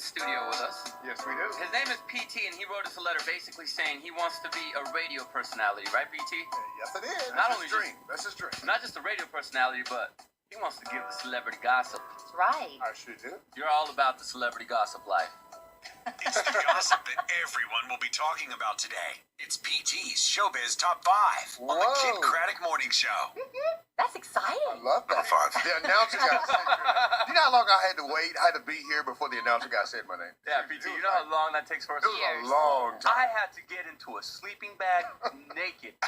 studio with us. Yes, we do. His name is PT, and he wrote us a letter basically saying he wants to be a radio personality, right, PT? Yes, it is. Not That's only his dream. That's his dream. Not just a radio personality, but he wants to give the celebrity gossip. That's right. I sure do. You're all about the celebrity gossip life. It's the gossip that everyone will be talking about today. It's PT's Showbiz Top 5 on the Kid Craddock Morning Show. That's exciting. I love that. The announcer got said your name. You know how long I had to wait? I had to be here before the announcer got said my name. Yeah, PT, you know how long that takes for us? It was a long time. I had to get into a sleeping bag naked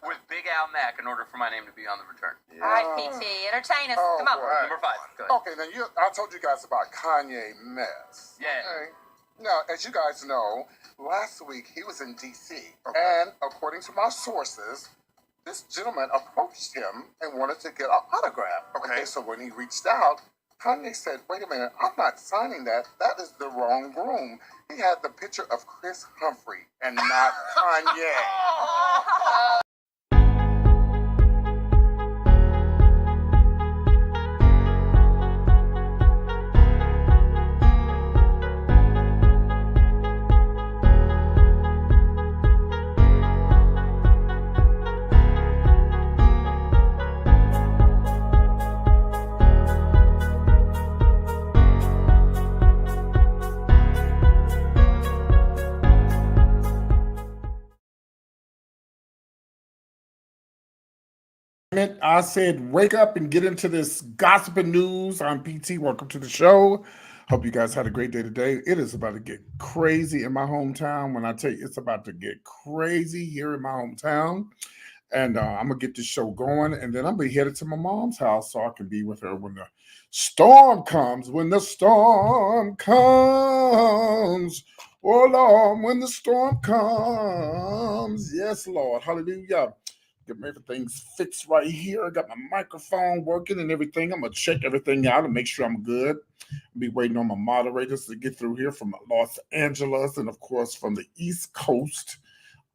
with Big Al Mack in order for my name to be on the return. All right, PT, entertain us. Oh, Come on. boy. Number 5. Go ahead. Okay, now I told you guys about Kanye Mess. Yeah. Okay. Now, as you guys know, last week he was in D.C. Okay. And according to my sources, this gentleman approached him and wanted to get an autograph. Okay. So when he reached out, Kanye said, wait a minute, I'm not signing that. That is the wrong room. He had the picture of Chris Humphrey and not Kanye. I said, wake up and get into this gossiping news. I'm PT. Welcome to the show. Hope you guys had a great day today. It is about to get crazy in my hometown. When I tell you it's about to get crazy here in my hometown. And I'm going to get this show going. And then I'm going to be headed to my mom's house so I can be with her when the storm comes. When the storm comes. Oh, Lord, when the storm comes. Yes, Lord. Hallelujah. Get everything fixed right here. I got my microphone working and everything. I'm going to check everything out and make sure I'm good. I'll be waiting on my moderators to get through here from Los Angeles and, of course, from the East Coast.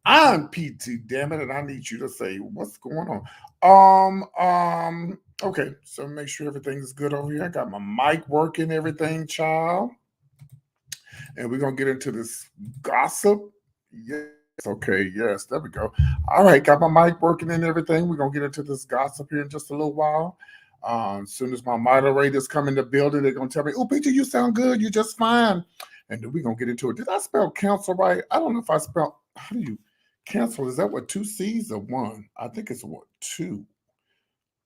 I'm PT, damn it, and I need you to say what's going on. Okay, so make sure everything is good over here. I got my mic working, everything, child. And we're going to get into this gossip. Yeah. Okay, yes, there we go. All right, got my mic working and everything. We're going to get into this gossip here in just a little while. As soon as my moderators come in the building, they're going to tell me, oh, Peter, you sound good. You're just fine. And then we're going to get into it. Did I spell cancel right? I don't know if I spelled, how do you cancel? Is that what, 2 C's or 1? I think it's what, 2.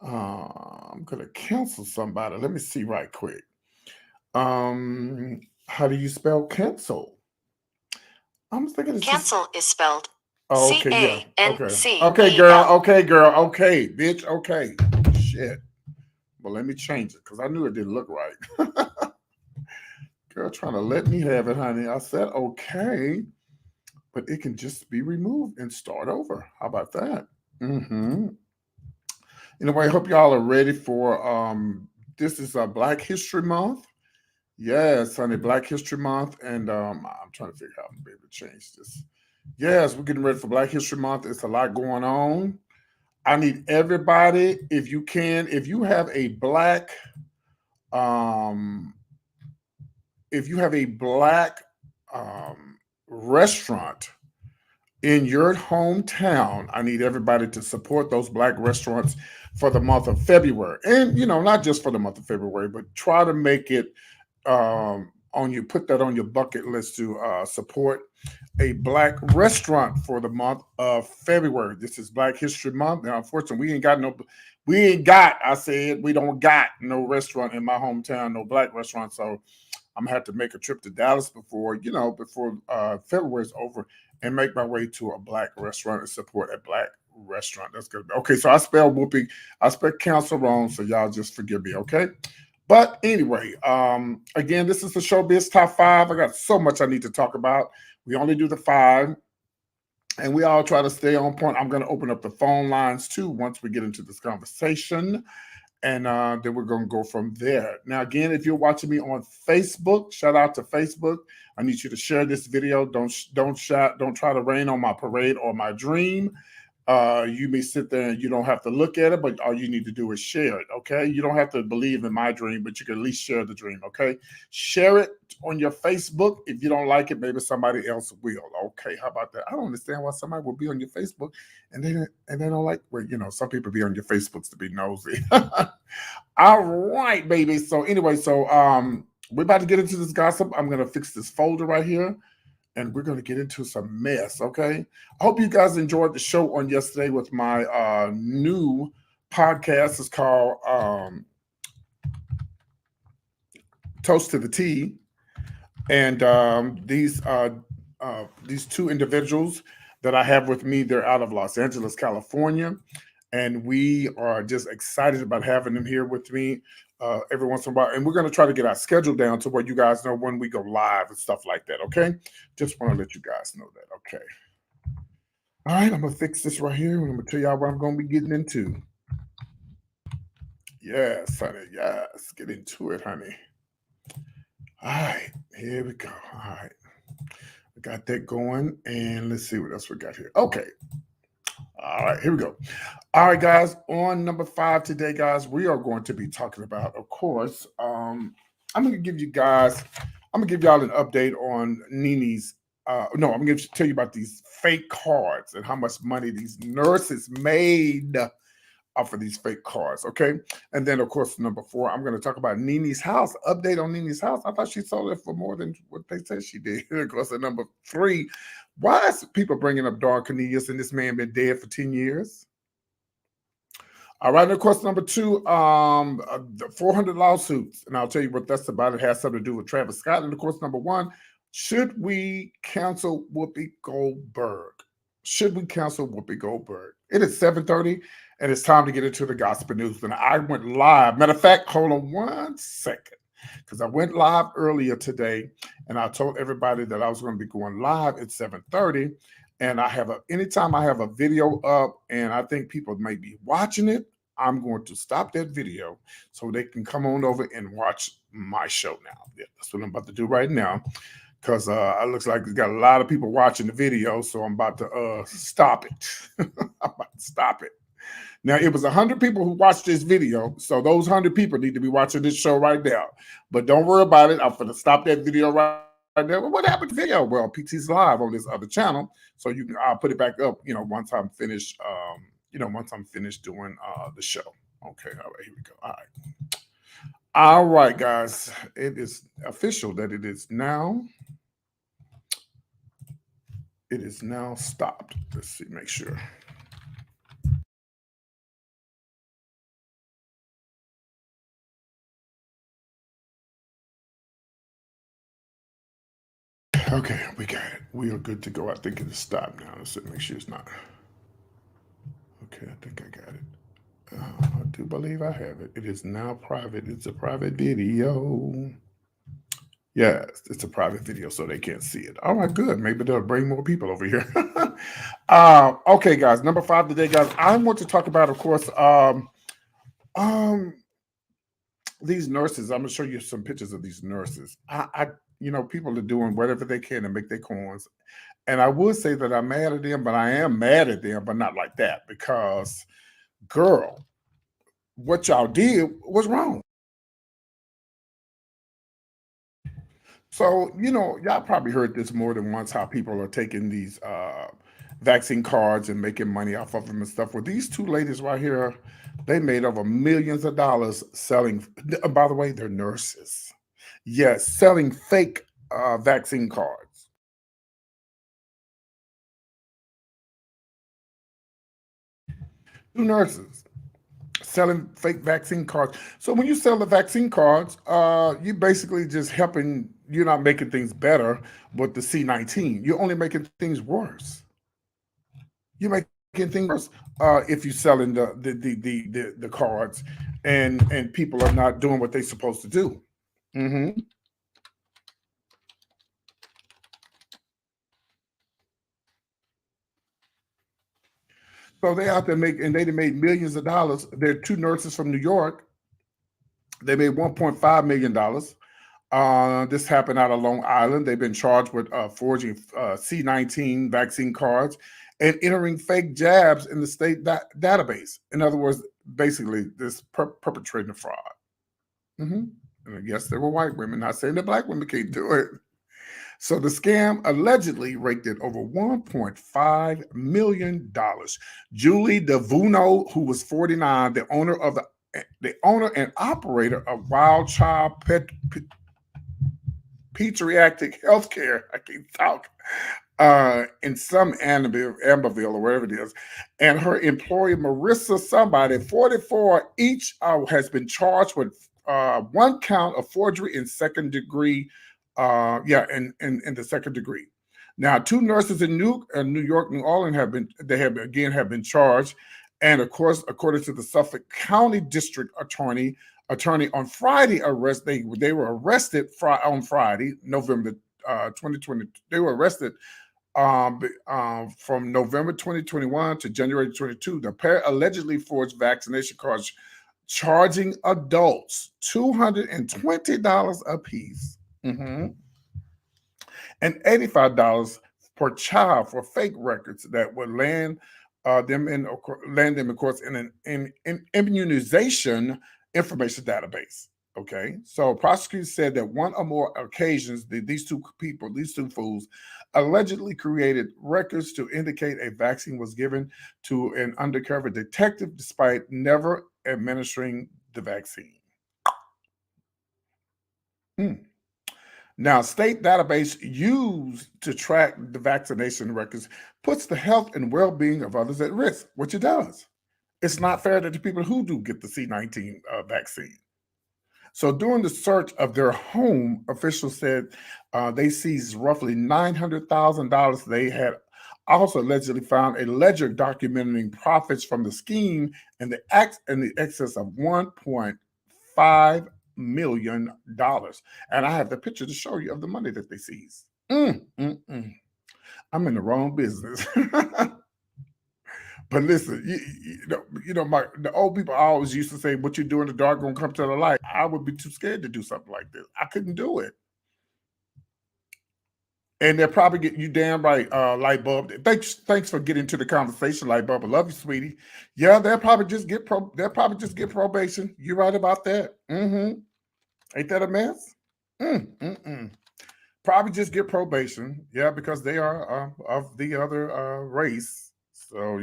I'm going to cancel somebody. Let me see right quick. How do you spell cancel? I'm thinking it's cancel is spelled C-A-N-C. C-A-N-C. Okay, girl. Okay, girl. Okay, bitch. Okay. Shit. Well, let me change it because I knew it didn't look right. Girl, trying to let me have it, honey. I said okay, but it can just be removed and start over. How about that? Anyway, I hope y'all are ready for this is Black History Month. Yes, honey, Black History Month. And I'm trying to figure out how I'm able to change this. Yes, we're getting ready for Black History Month. It's a lot going on. I need everybody, if you can, if you have a black, restaurant in your hometown, I need everybody to support those black restaurants for the month of February. And, you know, not just for the month of February, but try to make it put that on your bucket list to support a black restaurant for the month of February. This is Black History Month. Now, unfortunately, we don't got no restaurant in my hometown, no black restaurant. So I'm gonna have to make a trip to Dallas before February is over and make my way to a black restaurant and support a black restaurant. That's good. Okay, so I spelled council wrong, so y'all just forgive me, okay? But anyway, again, this is the Showbiz Top 5. I got so much I need to talk about. We only do the 5, and we all try to stay on point. I'm going to open up the phone lines, too, once we get into this conversation, and then we're going to go from there. Now, again, if you're watching me on Facebook, shout out to Facebook. I need you to share this video. Don't try to rain on my parade or my dream. You may sit there and you don't have to look at it, but all you need to do is share it. Okay. You don't have to believe in my dream, but you can at least share the dream. Okay. Share it on your Facebook. If you don't like it, maybe somebody else will. Okay. How about that? I don't understand why somebody will be on your Facebook and they don't like, well, some people be on your Facebooks to be nosy. All right, baby. So anyway, we're about to get into this gossip. I'm going to fix this folder right here. And we're going to get into some mess, okay? I hope you guys enjoyed the show on yesterday with my new podcast. It's called Toast to the Tea. And these two individuals that I have with me, they're out of Los Angeles, California. And we are just excited about having them here with me every once in a while. And we're going to try to get our schedule down to where you guys know when we go live and stuff like that, okay? Just want to let you guys know that, okay? All right, I'm going to fix this right here. And I'm going to tell y'all what I'm going to be getting into. Yes, honey, yes. Get into it, honey. All right, here we go. All right. I got that going. And let's see what else we got here. Okay. All right, here we go. All right, guys, on number 5 today, guys, we are going to be talking about, of course, I'm going to give y'all an update on Nene's, I'm going to tell you about these fake cards and how much money these nurses made off of these fake cards, okay? And then, of course, number 4, I'm going to talk about Nene's house, update on Nene's house. I thought she sold it for more than what they said she did. Of course, at number 3, why is people bringing up Don Cornelius and this man been dead for 10 years? All right, and of course, number 2, the 400 lawsuits. And I'll tell you what that's about. It has something to do with Travis Scott. And of course, number 1, should we cancel Whoopi Goldberg? Should we cancel Whoopi Goldberg? It is 7:30, and it's time to get into the gospel news. And I went live. Matter of fact, hold on one second, because I went live earlier today, and I told everybody that I was going to be going live at 7:30. And anytime I have a video up, and I think people may be watching it, I'm going to stop that video so they can come on over and watch my show now. Yeah, that's what I'm about to do right now, because it looks like it's got a lot of people watching the video, so I'm about to stop it. I'm about to stop it. Now, it was 100 people who watched this video, so those 100 people need to be watching this show right now. But don't worry about it. I'm going to stop that video right there. Well, what happened to the video? Well, PT's live on this other channel, so I'll put it back up, once I'm finished, doing the show. Okay, all right, here we go. All right. All right, guys. It is official that it is now stopped. Let's see, make sure. Okay, we got it. We are good to go. I think it is stopped now. Let's make sure it's not. Okay, I think I got it. I do believe I have it. It is now private. It's a private video. Yes, it's a private video, so they can't see it. All right, good. Maybe they'll bring more people over here. Okay, guys. Number 5 today, guys. I want to talk about, of course, these nurses. I'm gonna show you some pictures of these nurses. People are doing whatever they can to make their coins. And I would say that I'm mad at them, but I am mad at them, but not like that, because, girl, what y'all did was wrong. So, y'all probably heard this more than once, how people are taking these vaccine cards and making money off of them and stuff. Well, these 2 ladies right here, they made over millions of dollars selling, by the way, they're nurses. Yes, selling fake vaccine cards. Two nurses selling fake vaccine cards. So when you sell the vaccine cards, you basically just you're not making things better with the C-19. You're only making things worse. You're making things worse if you're selling the cards and people are not doing what they're supposed to do. Mm-hmm. So they out there they made millions of dollars. There are 2 nurses from New York. They made $1.5 million. This happened out of Long Island. They've been charged with forging C-19 vaccine cards and entering fake jabs in the state database. In other words, basically, this perpetrating a fraud. And yes, there were white women, not saying that black women can't do it. So the scam allegedly raked in over $1.5 million. Julie DeVuno, who was 49, the owner and operator of Wild Child Pediatric Healthcare, I can't talk, in some Amberville or wherever it is, and her employee Marissa somebody, 44, each has been charged with one count of forgery in second degree. In the second degree. Now, 2 nurses in New York, New Orleans have been charged, and of course, according to the Suffolk County District Attorney on Friday they were arrested on Friday, November 2020. They were arrested from November 2021 to January 22. The pair allegedly forged vaccination cards, charging adults $220 apiece. And $85 per child for fake records that would land them in course in an immunization information database. Okay, so prosecutors said that one or more occasions these two fools allegedly created records to indicate a vaccine was given to an undercover detective despite never administering the vaccine. Now, state database used to track the vaccination records puts the health and well-being of others at risk, which it does. It's not fair to the people who do get the C-19 vaccine. So during the search of their home, officials said they seized roughly $900,000. They had also allegedly found a ledger documenting profits from the scheme in the excess of $1.5 million. And I have the picture to show you of the money that they seized. I'm in the wrong business. But listen, the old people always used to say, what you do in the dark gonna come to the light. I would be too scared to do something like this. I couldn't do it. And they'll probably get you damn right, Light Bulb. Thanks for getting to the conversation, Light Bulb. I love you, sweetie. Yeah, they'll probably just get probation. You're right about that. Ain't that a mess? Probably just get probation. Yeah, because they are of the other race. So,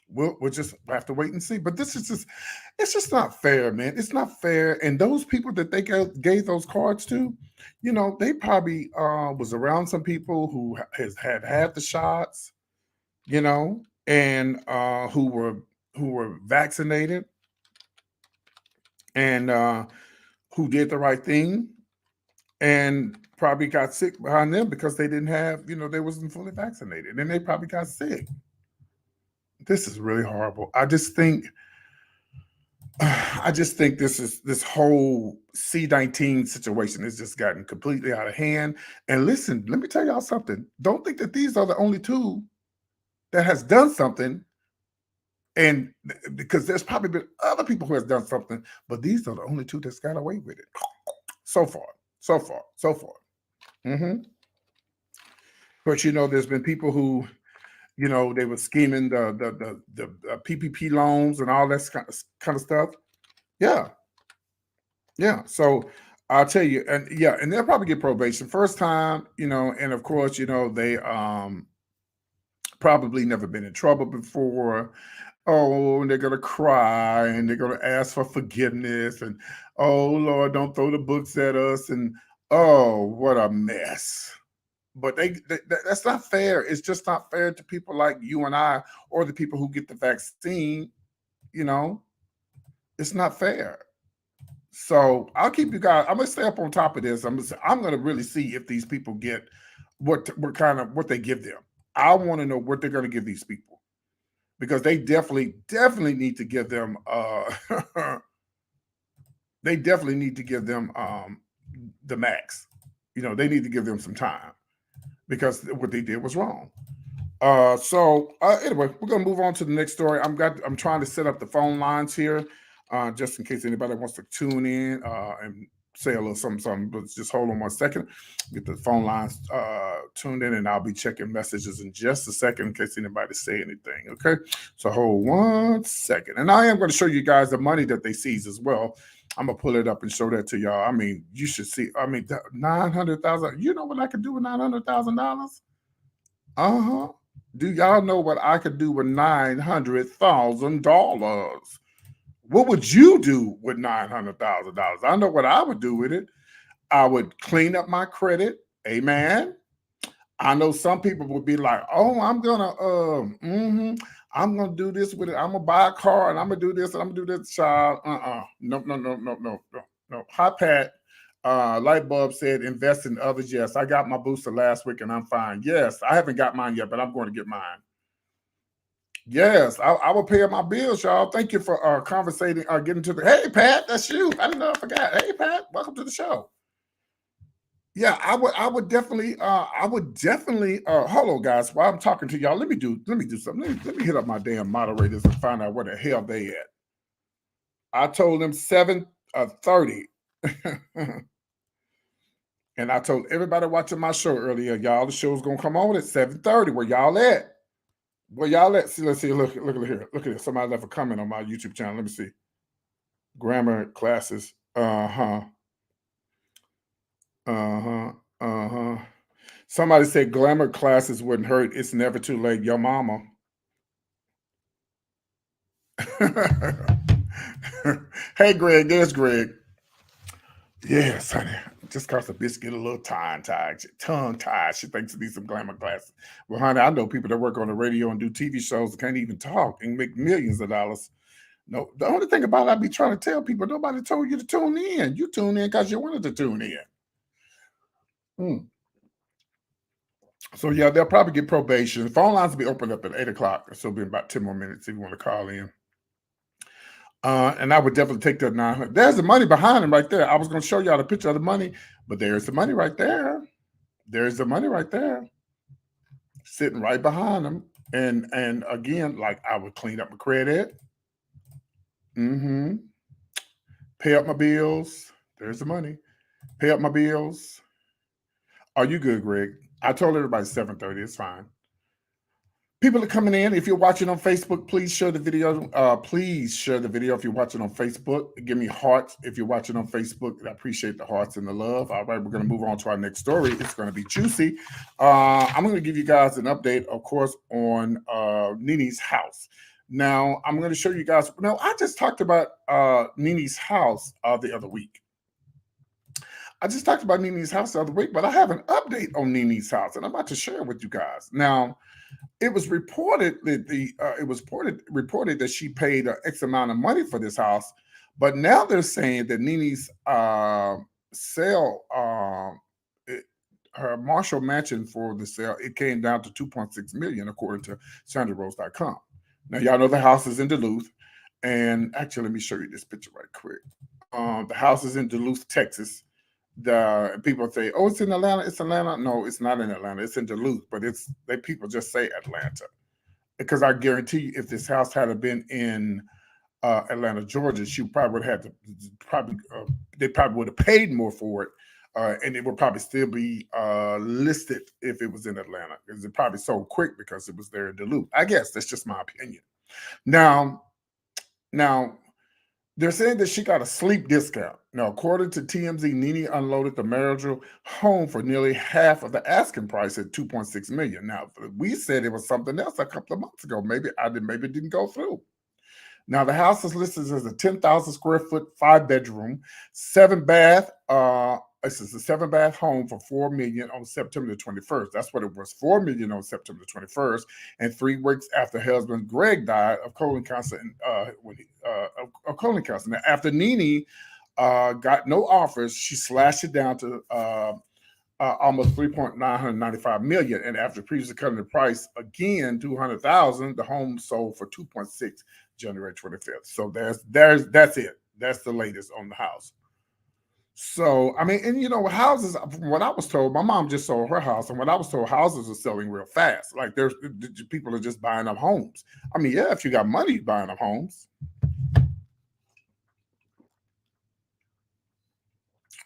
we'll just have to wait and see. But it's just not fair, man. It's not fair. And those people that they gave those cards to, they probably was around some people who had the shots, and who were vaccinated and who did the right thing and probably got sick behind them because they didn't have, they wasn't fully vaccinated and they probably got sick. This is really horrible. I just think this whole C-19 situation has just gotten completely out of hand. And listen, let me tell y'all something. Don't think that these are the only two that has done something. And because there's probably been other people who has done something, but these are the only two that's got away with it. So far. But there's been people who, they were scheming the PPP loans and all that kind of stuff. Yeah. So I'll tell you, and they'll probably get probation first time, and of course, they probably never been in trouble before. Oh, and they're gonna cry and they're gonna ask for forgiveness and oh Lord, don't throw the books at us and oh, what a mess. But that's not fair. It's just not fair to people like you and I or the people who get the vaccine. It's not fair. So I'll keep you guys. I'm gonna stay up on top of this. I'm gonna really see if these people get what they give them. I want to know what they're gonna give these people because they definitely need to give them. They definitely need to give them the max. They need to give them some time because what they did was wrong. Anyway, we're gonna move on to the next story. I'm trying to set up the phone lines here, just in case anybody wants to tune in and say a little something, but just hold on 1 second. Get the phone lines tuned in, and I'll be checking messages in just a second in case anybody say anything. Okay, so hold 1 second, and I am going to show you guys the money that they seize as well. I'm gonna pull it up and show that to y'all. I mean, you should see. I mean, $900,000. You know what I could do with $900,000? Do y'all know what I could do with $900,000? What would you do with $900,000? I know what I would do with it. I would clean up my credit. Amen. I know some people would be like, "Oh, I'm gonna do this with it. I'm gonna buy a car and I'm gonna do this and I'm gonna do this." Child, no. Hi, Pat. Light bulb said, "Invest in others." Yes, I got my booster last week and I'm fine. Yes, I haven't got mine yet, but I'm going to get mine. Yes, I will pay my bills, y'all. Thank you for conversating, getting to the. Hey, Pat, that's you. I didn't know I forgot. Hey, Pat, welcome to the show. Yeah, I would definitely. Hold on, guys. While I'm talking to y'all, let me do something. Let me hit up my damn moderators and find out where the hell they at. I told them 7:30, and I told everybody watching my show earlier, y'all, the show's gonna come on at 7:30. Where y'all at? Where y'all at? See, let's see. Look at here. Look at this. Somebody left a comment on my YouTube channel. Let me see. Grammar classes. Somebody said glamour classes wouldn't hurt. It's never too late. Your mama. Hey, Greg. There's Greg. Yes, honey. Just cause a bitch get a little tongue tied, she thinks it needs some glamour classes. Well, honey, I know people that work on the radio and do TV shows that can't even talk and make millions of dollars. No, the only thing about it, I be trying to tell people, nobody told you to tune in. You tune in because you wanted to tune in. So yeah, they'll probably get probation. The phone lines will be opened up at 8 o'clock. So it'll be about 10 more minutes if you want to call in. And I would definitely take that 900. There's the money behind him right there. I was going to show y'all the picture of the money, but there's the money right there. There's the money right there, sitting right behind him. And again, like I would clean up my credit. Pay up my bills. There's the money. Pay up my bills. Are you good, Greg? I told everybody 7:30. It's fine. People are coming in. If you're watching on Facebook, please share the video. Please share the video if you're watching on Facebook. Give me hearts if you're watching on Facebook. I appreciate the hearts and the love. All right, we're going to move on to our next story. It's going to be juicy. I'm going to give you guys an update, of course, on Nene's house. Now, I'm going to show you guys. Now, I just talked about Nene's house the other week. But I have an update on Nene's house, and I'm about to share it with you guys. Now, it was reported that reported that she paid an X amount of money for this house, but now they're saying that Nene's sale, her Marshall mansion for the sale, it came down to $2.6 million according to SandraRose.com. Now y'all know the house is in Duluth, and actually let me show you this picture right quick. The house is in Duluth, Texas. The people say, "Oh, it's in Atlanta." It's Atlanta. No, it's not in Atlanta. It's in Duluth, but people just say Atlanta because I guarantee you, if this house had been in Atlanta, Georgia, she probably would have had to. They probably would have paid more for it, and it would probably still be listed if it was in Atlanta because it probably sold quick because it was there in Duluth. I guess that's just my opinion. Now. They're saying that she got a sleep discount. Now, according to TMZ, Nene unloaded the marital home for nearly half of the asking price at $2.6 million. Now, we said it was something else a couple of months ago. Maybe it didn't go through. Now, the house is listed as a 10,000 square foot, 5-bedroom, 7-bath. This is a 7-bath home for $4 million on September the 21st. That's what it was, $4 million on September the 21st, and 3 weeks after her husband Greg died of colon cancer. Now, after Nene got no offers, she slashed it down to almost $3.995 million, and after previously cutting the price again $200,000, the home sold for $2.6 January 25th. So that's it. That's the latest on the house. So, I mean, and you know, houses, from what I was told, my mom just sold her house, and what I was told, houses are selling real fast. Like people are just buying up homes. I mean, yeah, if you got money, you're buying up homes.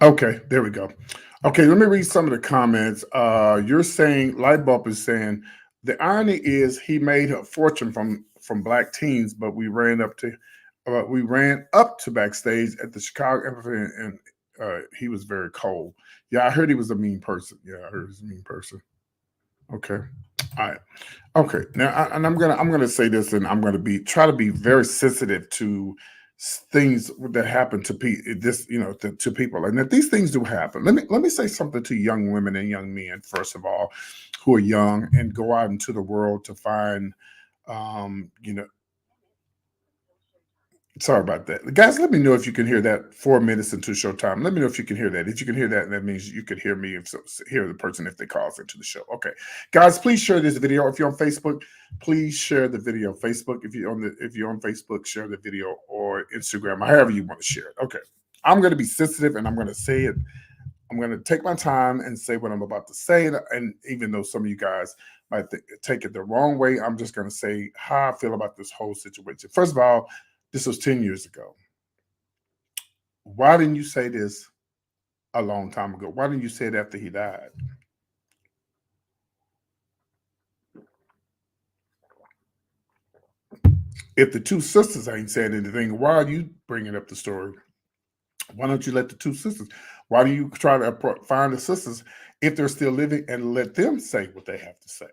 Okay, there we go. Okay, let me read some of the comments. You're saying Lightbulb is saying the irony is he made a fortune from black teens, but we ran up to backstage at the Chicago Amphitheater and he was very cold. Yeah, I heard he was a mean person. Yeah, I heard he was a mean person. Okay. All right. Okay. Now, and I'm gonna say this, and I'm gonna try to be very sensitive to things that happen to to people, and that these things do happen. Let me say something to young women and young men first of all, who are young and go out into the world to find, you know, sorry about that. Guys, let me know if you can hear that 4 minutes into showtime. Let me know if you can hear that. If you can hear that, that means you could hear me, hear the person if they calls into the show. Okay. Guys, please share this video. If you're on Facebook, please share the video. Facebook, if you're on Facebook, share the video, or Instagram, or however you want to share it. Okay. I'm going to be sensitive and I'm going to say it. I'm going to take my time and say what I'm about to say. And even though some of you guys might take it the wrong way, I'm just going to say how I feel about this whole situation. First of all, this was 10 years ago. Why didn't you say this a long time ago? Why didn't you say it after he died? If the two sisters ain't said anything, why are you bringing up the story? Why don't you let the two sisters? Why do you try to find the sisters if they're still living and let them say what they have to say?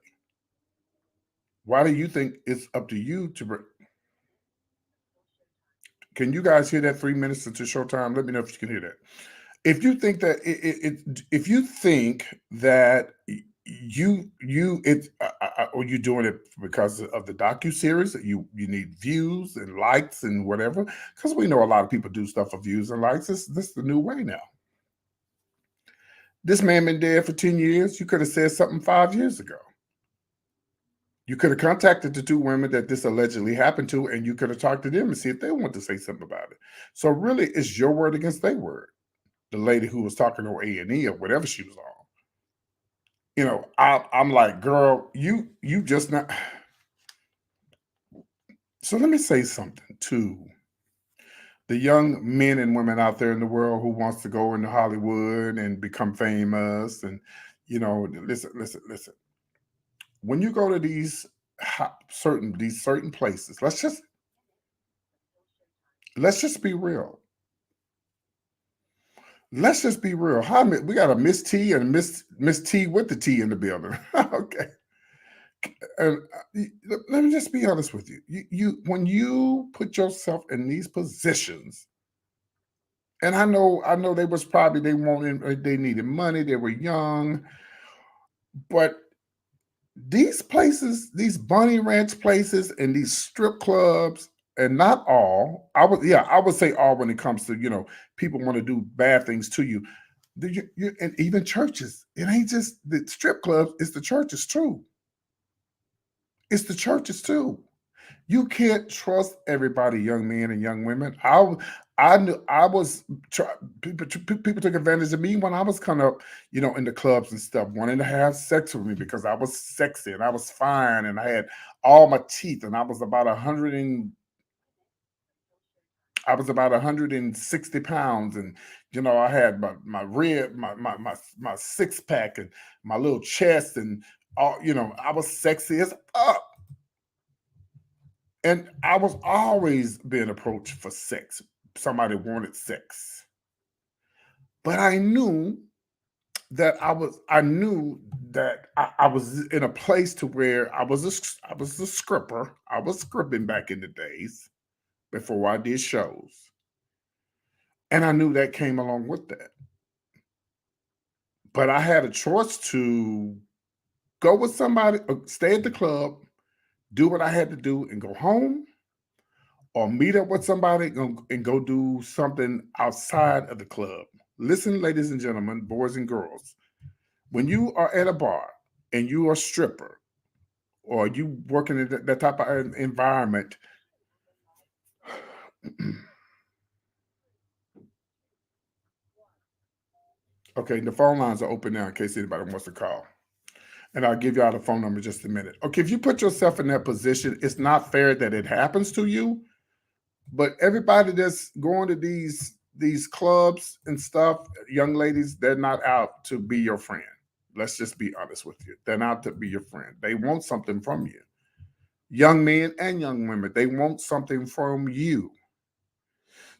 Why do you think it's up to you to bring? Can you guys hear that 3 minutes into showtime? Let me know if you can hear that. If you think that if you think that or you're doing it because of the docu-series, you need views and likes and whatever, because we know a lot of people do stuff for views and likes. This is the new way now. This man been dead for 10 years. You could have said something 5 years ago. You could have contacted the two women that this allegedly happened to, and you could have talked to them and see if they want to say something about it. So really, it's your word against their word. The lady who was talking on A&E or whatever she was on. You know, I'm like, girl, you just not. So let me say something to the young men and women out there in the world who wants to go into Hollywood and become famous. And, listen. When you go to these certain places, let's just be real. Let's just be real. We got a Miss T and Miss T with the T in the building. Okay. And let me just be honest with you. You when you put yourself in these positions, and I know they needed money, they were young, but these places, these bunny ranch places and these strip clubs, and not all, I would say all when it comes to, people want to do bad things to you. And even churches, it ain't just the strip clubs, it's the churches too. It's the churches too. You can't trust everybody, young men and young women. People took advantage of me when I was coming up, in the clubs and stuff, wanting to have sex with me because I was sexy and I was fine and I had all my teeth and I was about 160 pounds, and I had my rib, my six pack and my little chest, and all, I was sexy as up. And I was always being approached for sex. Somebody wanted sex. But I knew that I was in a place to where I was a scripper. I was scripping back in the days before I did shows. And I knew that came along with that. But I had a choice to go with somebody, stay at the club, do what I had to do and go home, or meet up with somebody and go do something outside of the club. Listen, ladies and gentlemen, boys and girls, when you are at a bar and you are a stripper or you working in that type of environment, okay, the phone lines are open now in case anybody wants to call. And I'll give y'all the phone number in just a minute. Okay, if you put yourself in that position, it's not fair that it happens to you. But everybody that's going to these clubs and stuff, young ladies, they're not out to be your friend. Let's just be honest with you. They're not to be your friend. They want something from you. Young men and young women, they want something from you.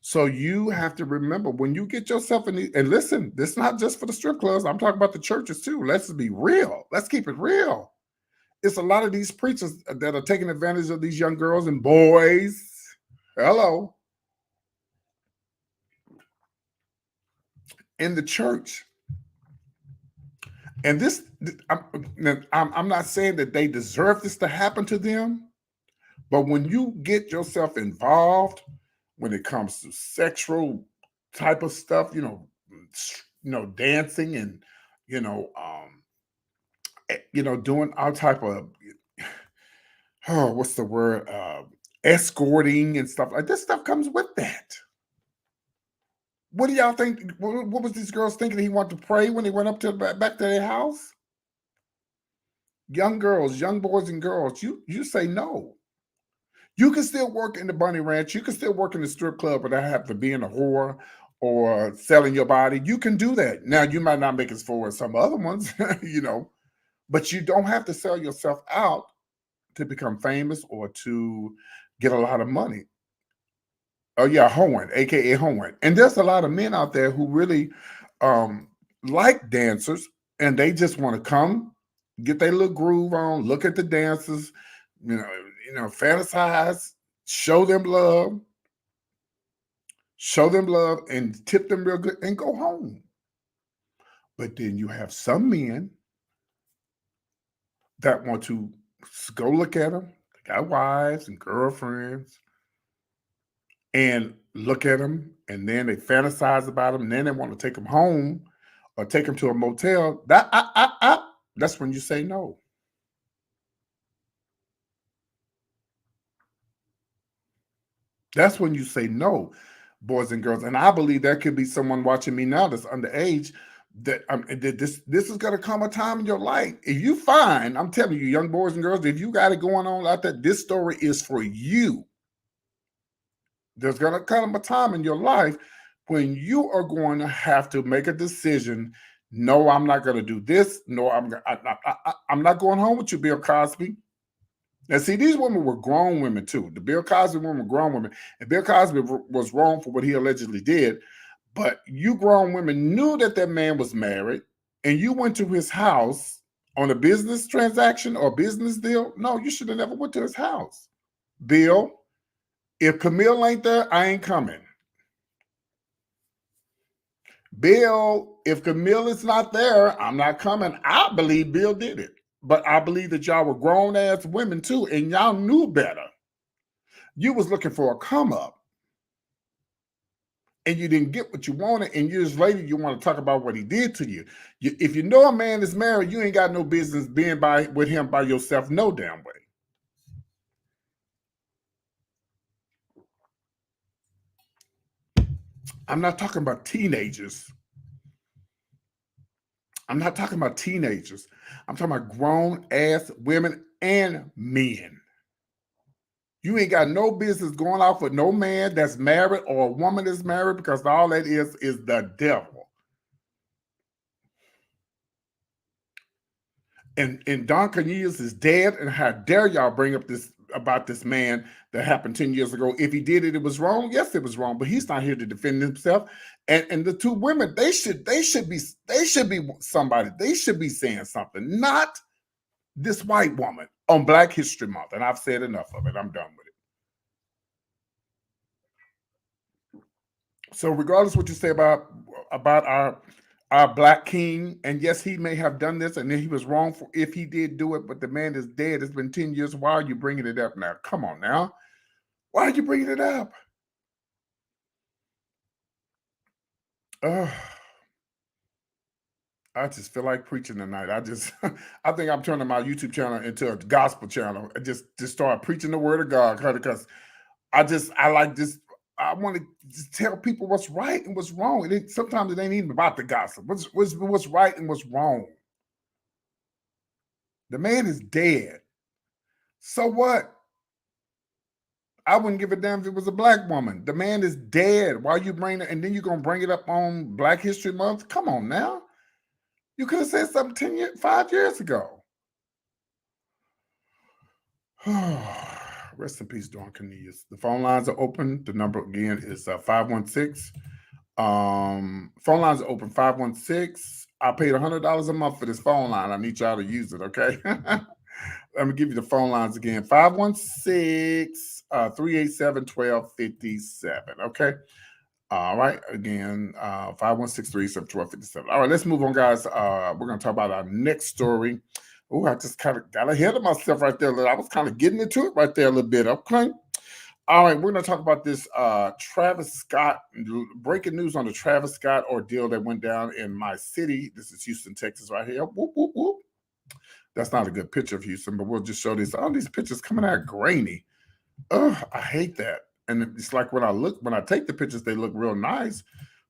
So you have to remember when you get yourself in and listen, this is not just for the strip clubs. I'm talking about the churches too. Let's be real. Let's keep it real. It's a lot of these preachers that are taking advantage of these young girls and boys. Hello. In the church. And this, I'm not saying that they deserve this to happen to them, but when you get yourself involved, when it comes to sexual type of stuff, dancing and doing all type of what's the word, escorting and stuff like this stuff comes with that. What do y'all think? What was these girls thinking? He wanted to pray when they went up to back to their house? Young girls, young boys and girls, you say no. You can still work in the bunny ranch. You can still work in the strip club without having to be in a whore or selling your body. You can do that. Now, you might not make as far as some other ones, but you don't have to sell yourself out to become famous or to get a lot of money. Oh yeah, hoeing, aka hoeing. And there's a lot of men out there who really like dancers, and they just want to come, get their little groove on, look at the dancers, fantasize, show them love, and tip them real good and go home. But then you have some men that want to go look at them. They got wives and girlfriends, and look at them, and then they fantasize about them, and then they want to take them home or take them to a motel. That's when you say no. That's when you say no, boys and girls. And I believe there could be someone watching me now that's underage. That this is going to come a time in your life. If you find, I'm telling you, young boys and girls, if you got it going on out there, this story is for you. There's going to come a time in your life when you are going to have to make a decision. No, I'm not going to do this. No, I'm not going home with you, Bill Cosby. Now, see, these women were grown women too. The Bill Cosby women were grown women. And Bill Cosby was wrong for what he allegedly did. But you grown women knew that that man was married, and you went to his house on a business transaction or business deal. No, you should have never went to his house. Bill, if Camille ain't there, I ain't coming. Bill, if Camille is not there, I'm not coming. I believe Bill did it. But I believe that y'all were grown-ass women too, and y'all knew better. You was looking for a come-up, and you didn't get what you wanted, and years later, you want to talk about what he did to you. If you know a man is married, you ain't got no business being with him by yourself no damn way. I'm not talking about teenagers. I'm not talking about teenagers. I'm talking about grown-ass women and men. You ain't got no business going off with no man that's married or a woman that's married, because all that is the devil. And Don Cornelius is dead, and how dare y'all bring up this about this man that happened 10 years ago? If he did it, it was wrong. Yes, it was wrong, but he's not here to defend himself. And the two women, they should be somebody. They should be saying something, not this white woman on Black History Month. And I've said enough of it. I'm done with it. So regardless what you say about our Black king, and yes, he may have done this, and then he was wrong if he did do it, but the man is dead. It's been 10 years. Why are you bringing it up now? Come on now. Why are you bringing it up? I just feel like preaching tonight. I think I'm turning my YouTube channel into a gospel channel. Just start preaching the word of God, because I like this. I want to just tell people what's right and what's wrong. Sometimes it ain't even about the gospel. What's right and what's wrong. The man is dead. So what? I wouldn't give a damn if it was a black woman. The man is dead. Why you bring it? And then you're going to bring it up on Black History Month? Come on now. You could have said something 5 years ago. Rest in peace, Don Cornelius. The phone lines are open. The number again is 516. Phone lines are open 516. I paid $100 a month for this phone line. I need y'all to use it, okay? Let me give you the phone lines again. 516-387-1257, okay? All right, again, 516-387-1257. All right, let's move on, guys. We're going to talk about our next story. Oh, I just kind of got ahead of myself right there. I was kind of getting into it right there a little bit, okay? All right, we're going to talk about this Travis Scott, breaking news on the Travis Scott ordeal that went down in my city. This is Houston, Texas right here. Whoop, whoop, whoop. That's not a good picture of Houston, but we'll just show this. All these pictures coming out grainy. Ugh, I hate that. And it's like when I take the pictures, they look real nice,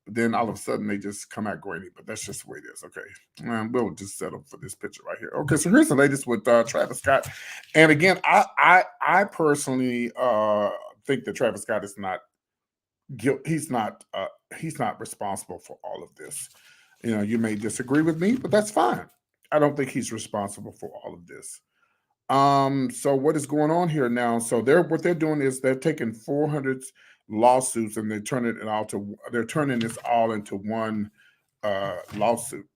but then all of a sudden they just come out grainy. But that's just the way it is. Okay, and we'll just settle for this picture right here. Okay, so here's the latest with Travis Scott. And again, I personally think that Travis Scott is not guilty. He's not responsible for all of this. You know, you may disagree with me, but that's fine. I don't think he's responsible for all of this. So what is going on here now? So what they're doing is they're taking 400 lawsuits and they're turning this all into one lawsuit.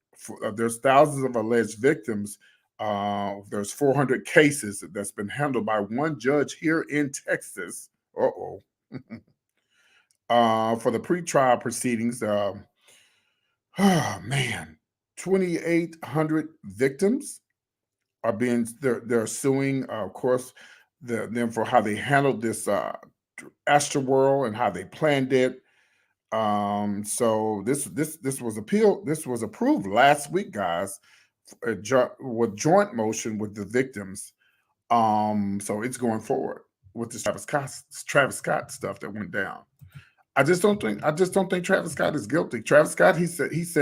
There's thousands of alleged victims. There's 400 cases that's been handled by one judge here in Texas. For the pretrial proceedings. Oh man, 2,800 victims are they're suing, of course, them for how they handled this Astroworld and how they planned it. So this was appealed. This was approved last week, guys, with joint motion with the victims. So it's going forward with this Travis Scott stuff that went down. I just don't think Travis Scott is guilty. Travis Scott, he said he's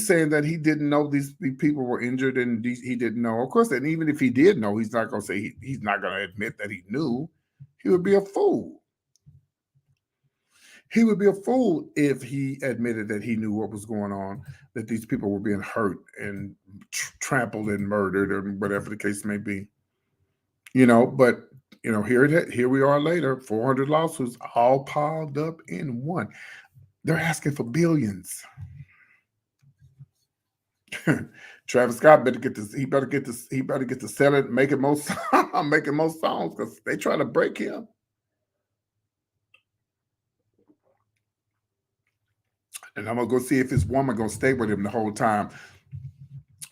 saying that he didn't know these people were injured and he didn't know. Of course, and even if he did know, he's not going to say he's not going to admit that he knew. He would be a fool. He would be a fool if he admitted that he knew what was going on, that these people were being hurt and trampled and murdered or whatever the case may be. You know, but you know, here we are later, 400 lawsuits all piled up in one. They're asking for billions. Travis Scott better get this. He better get to sell it, making most songs because they try to break him. And I'm gonna go see if his woman gonna stay with him the whole time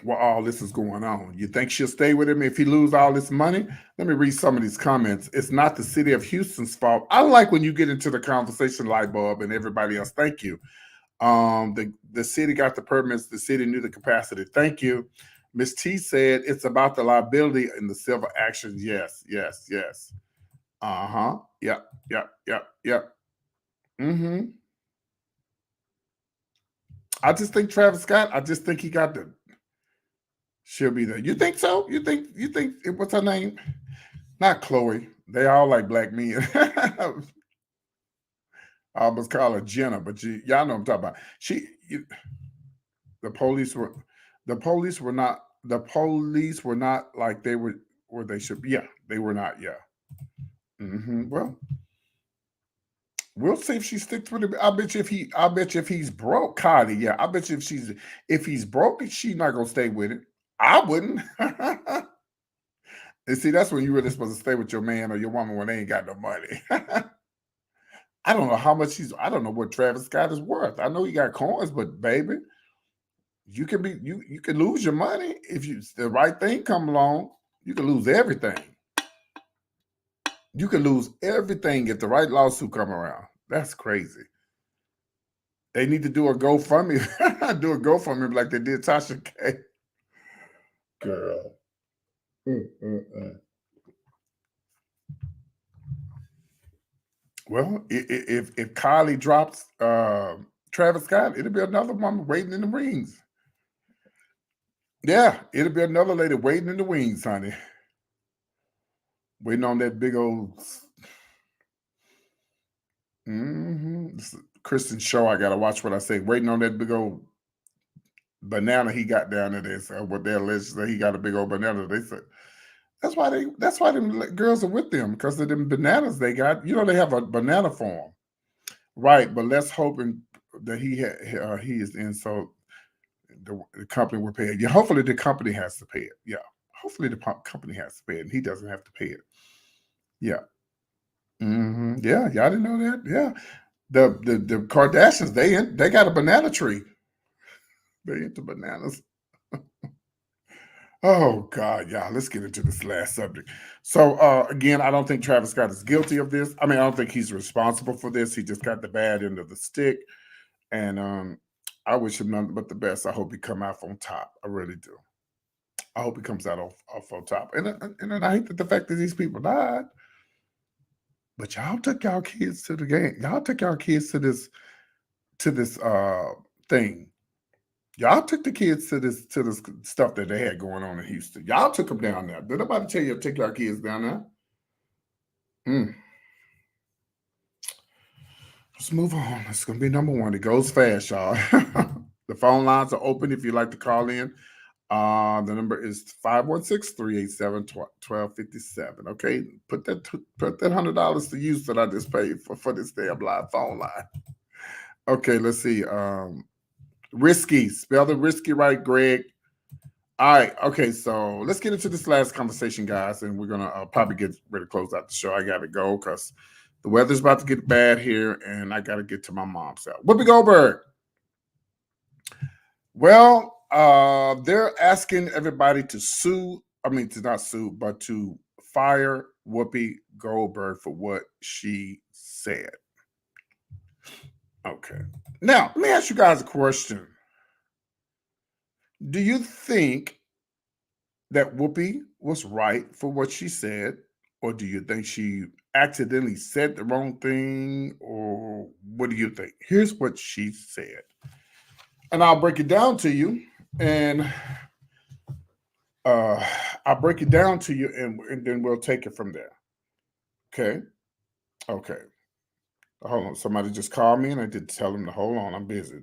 while all this is going on. You think she'll stay with him if he lose all this money? Let me read some of these comments. It's not the city of Houston's fault. I like when you get into the conversation, Lightbulb and everybody else. Thank you. The city got the permits. The city knew the capacity. Thank you. Miss T said it's about the liability and the civil action. Yes. Uh-huh. Yep. Mm-hmm. I just think Travis Scott, I just think he got the she'll be there. You think so? You think what's her name? Not Chloe. They all like black men. I almost call her Jenna, but y'all know what I'm talking about. The police were not like they were where they should be. Yeah, they were not. Yeah. Mm-hmm. Well, we'll see if she sticks with it. I bet you if he's broke, Cardi, yeah. I bet you if he's broke, she's not gonna stay with it. I wouldn't. And see, that's when you really supposed to stay with your man or your woman when they ain't got no money. I don't know how much I don't know what Travis Scott is worth. I know he got coins, but baby, you can lose your money if the right thing come along. You can lose everything. You can lose everything if the right lawsuit come around. That's crazy. They need to do a GoFundMe, like they did Tasha K. Girl. Well, if Kylie drops Travis Scott, it'll be another woman waiting in the wings. Yeah, it'll be another lady waiting in the wings, honey. Waiting on that big old Kristen show. I gotta watch what I say. Waiting on that big old banana he got down there. They said what they alleged that he got a big old banana. They said that's why them girls are with them, because of them bananas they got. You know, they have a banana farm. Right, but let's hoping that he is in, so the company will pay it. Yeah, hopefully the company has to pay it. Yeah, hopefully the company has to pay it, and he doesn't have to pay it. Yeah, yeah, y'all didn't know that. Yeah, the Kardashians, they got a banana tree. They into bananas. Oh God, yeah. Let's get into this last subject. So again, I don't think Travis Scott is guilty of this. I mean, I don't think he's responsible for this. He just got the bad end of the stick. And I wish him nothing but the best. I hope he come out on top. I really do. I hope he comes out off on top. And I hate that the fact that these people died. But y'all took y'all kids to the game. Y'all took y'all kids to this thing. Y'all took the kids to this stuff that they had going on in Houston. Y'all took them down there. Did nobody tell you to take y'all kids down there? Let's move on. It's going to be number one. It goes fast, y'all. The phone lines are open if you'd like to call in. The number is 516-387-1257. Okay, put that $100 to use that I just paid for this damn live phone line. Okay, let's see. Risky. Spell the risky right, Greg. All right. Okay, so let's get into this last conversation, guys, and we're gonna probably get ready to close out the show. I gotta go because the weather's about to get bad here, and I gotta get to my mom's house. Whoopi Goldberg. Well, they're asking everybody to sue. I mean, to not sue, but to fire Whoopi Goldberg for what she said. Okay. Now, let me ask you guys a question. Do you think that Whoopi was right for what she said, or do you think she accidentally said the wrong thing, or what do you think? Here's what she said. And I'll break it down to you, and I'll break it down to you, and then we'll take it from there. Okay? Okay. Hold on. Somebody just called me, and I did tell them to hold on. I'm busy.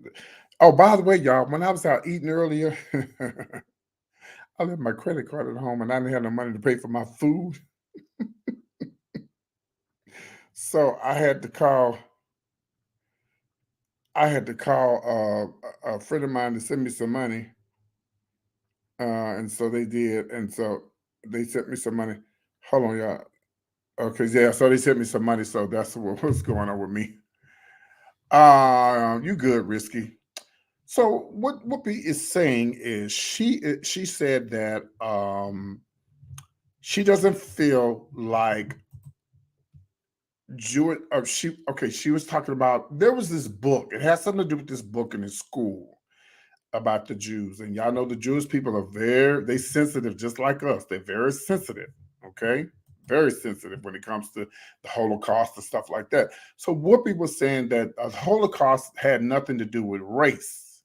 Oh, by the way, y'all, when I was out eating earlier, I left my credit card at home, and I didn't have no money to pay for my food. So I had to call a friend of mine to send me some money. And so they did. And so they sent me some money. Hold on, y'all. Okay, yeah. So they sent me some money. So that's what's going on with me. You good, Risky. So what Whoopi is saying is she said that she doesn't feel like Jewish. She was talking about, there was this book. It has something to do with this book in his school about the Jews, and y'all know the Jewish people are they sensitive, just like us. They're very sensitive. Okay, very sensitive when it comes to the Holocaust and stuff like that. So Whoopi was saying that the Holocaust had nothing to do with race.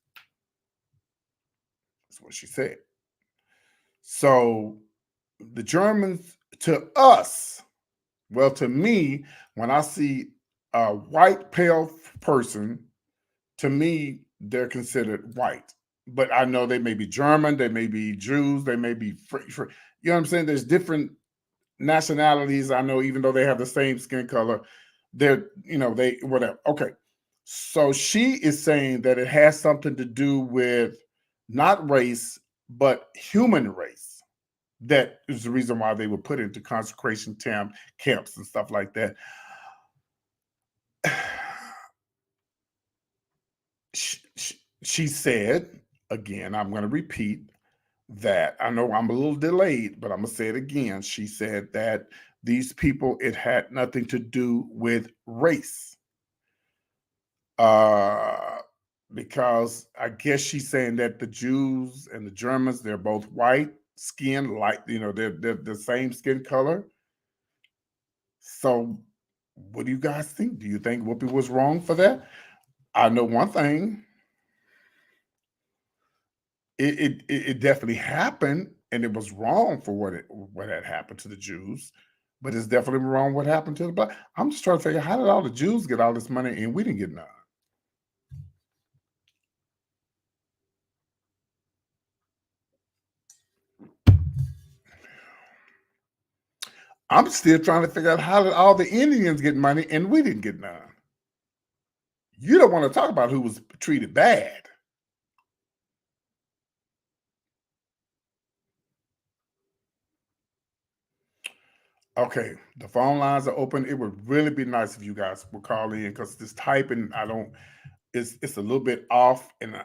That's what she said. So the Germans, to us, well, to me, when I see a white, pale person, to me, they're considered white. But I know they may be German, they may be Jews, they may be free. You know what I'm saying? There's different nationalities. I know, even though they have the same skin color, they're, they whatever. Okay. So she is saying that it has something to do with not race, but human race. That is the reason why they were put into concentration camps and stuff like that. She said, again, I'm going to repeat that. I know I'm a little delayed, but I'm going to say it again. She said that these people, it had nothing to do with race. Because I guess she's saying that the Jews and the Germans, they're both white skin, like, they're the same skin color. So what do you guys think? Do you think Whoopi was wrong for that? I know one thing. It definitely happened, and it was wrong for what had happened to the Jews. but it's definitely wrong what happened to the black. I'm just trying to figure out, how did all the Jews get all this money and we didn't get none? I'm still trying to figure out, how did all the Indians get money and we didn't get none? You don't want to talk about who was treated bad. Okay, the phone lines are open. It would really be nice if you guys would call in, because this typing, I don't, it's a little bit off. And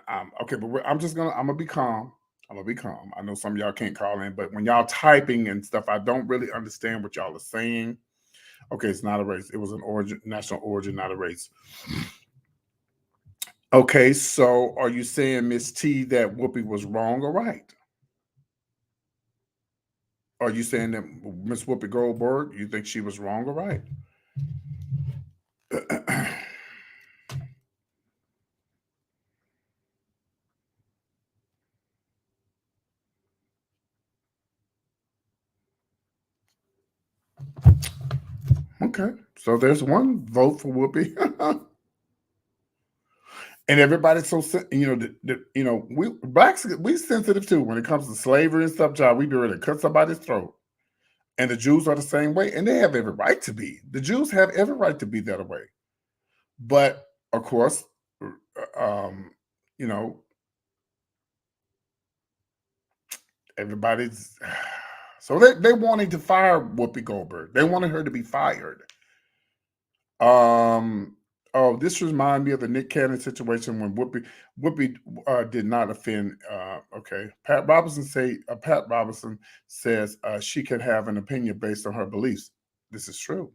okay, but I'm gonna be calm. I'm gonna be calm. I know some of y'all can't call in, but when y'all typing and stuff, I don't really understand what y'all are saying. Okay, it's not a race. It was an origin, national origin, not a race. Okay, so are you saying, Miss T, that Whoopi was wrong or right? Are you saying that Miss Whoopi Goldberg, you think she was wrong or right? Okay, so there's one vote for Whoopi. And everybody's so, we blacks, we sensitive too when it comes to slavery and stuff, child. We be ready to cut somebody's throat. And the Jews are the same way, and they have every right to be. The Jews have every right to be that way. But of course, everybody's, so they wanted to fire Whoopi Goldberg. They wanted her to be fired. Oh, this reminds me of the Nick Cannon situation when Whoopi did not offend. Okay, Pat Robertson says she could have an opinion based on her beliefs. This is true.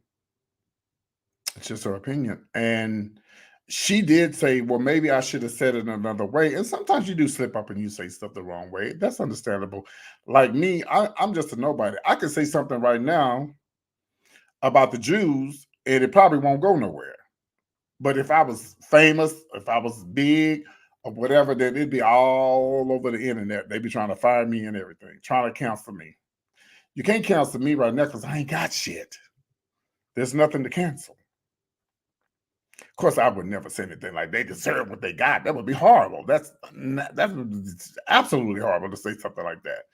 It's just her opinion, and she did say, "Well, maybe I should have said it another way." And sometimes you do slip up and you say stuff the wrong way. That's understandable. Like me, I'm just a nobody. I can say something right now about the Jews, and it probably won't go nowhere. But if I was famous, if I was big or whatever, then it'd be all over the internet. They'd be trying to fire me and everything, trying to cancel me. You can't cancel me right now because I ain't got shit. There's nothing to cancel. Of course, I would never say anything like they deserve what they got. That would be horrible. That's absolutely horrible to say something like that.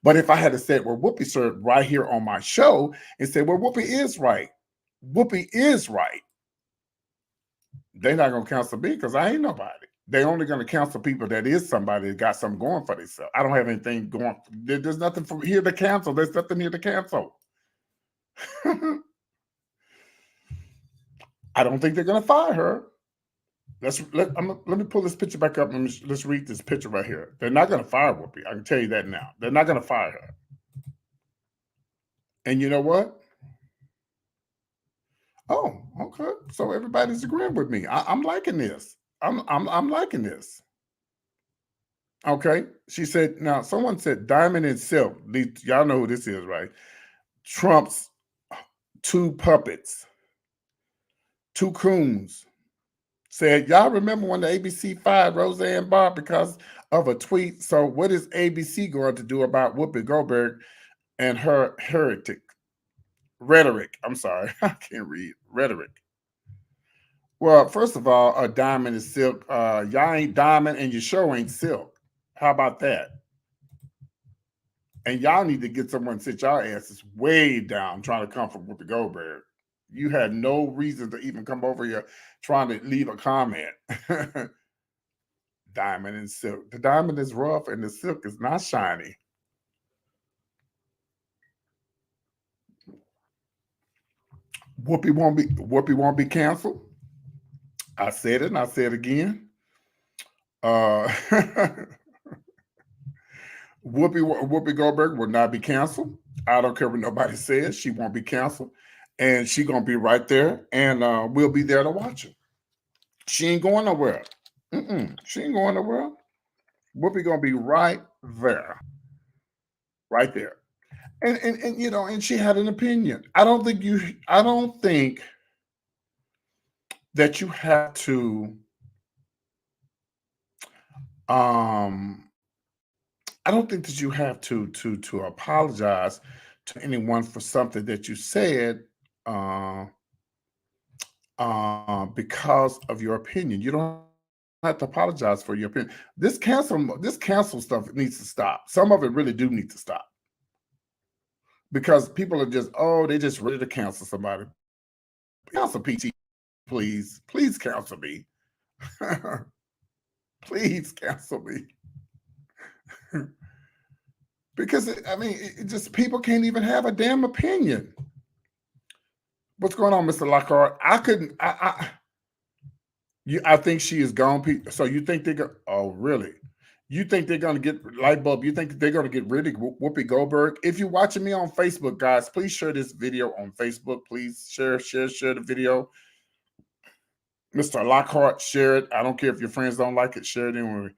But if I had to say, well, Whoopi served right here on my show and said, well, Whoopi is right. Whoopi is right. They're not going to cancel me because I ain't nobody. They're only going to cancel people that is somebody that got something going for themselves. I don't have anything going. There's nothing from here to cancel. There's nothing here to cancel. I don't think they're going to fire her. Let me pull this picture back up and let's read this picture right here. They're not going to fire Whoopi. I can tell you that now. They're not going to fire her. And you know what? Oh, okay. So everybody's agreeing with me. I'm liking this. I'm liking this. Okay. She said, now someone said Diamond and Silk. Y'all know who this is, right? Trump's two puppets, two coons. Said, y'all remember when the ABC fired Roseanne Barr because of a tweet? So what is ABC going to do about Whoopi Goldberg and her rhetoric? I'm sorry, I can't read rhetoric. Well, first of all, a Diamond and Silk. Y'all ain't Diamond and your show ain't Silk. How about that? And y'all need to get someone to sit y'all asses way down trying to come from Whoopi Goldberg. You had no reason to even come over here trying to leave a comment. Diamond and Silk. The diamond is rough and the silk is not shiny. Whoopi won't be canceled. I said it and I say it again. Whoopi Goldberg will not be canceled. I don't care what nobody says. She won't be canceled. And she's going to be right there. And we'll be there to watch her. She ain't going nowhere. She ain't going nowhere. Whoopi going to be right there. Right there. And you know, and she had an opinion. I don't think that you have to I don't think that you have to apologize to anyone for something that you said because of your opinion. You don't have to apologize for your opinion. This cancel stuff needs to stop. Some of it really do need to stop. Because people are just, they just ready to cancel somebody. Cancel PT, please. Please cancel me. Please cancel me. Because, it just, people can't even have a damn opinion. What's going on, Mr. Lockhart? I think she is gone. So you think they're going, oh, really? You think they're going to get light bulb? You think they're going to get rid of Whoopi Goldberg? If you're watching me on Facebook, guys, please share this video on Facebook. Please share the video. Mr. Lockhart, share it. I don't care if your friends don't like it. Share it anyway.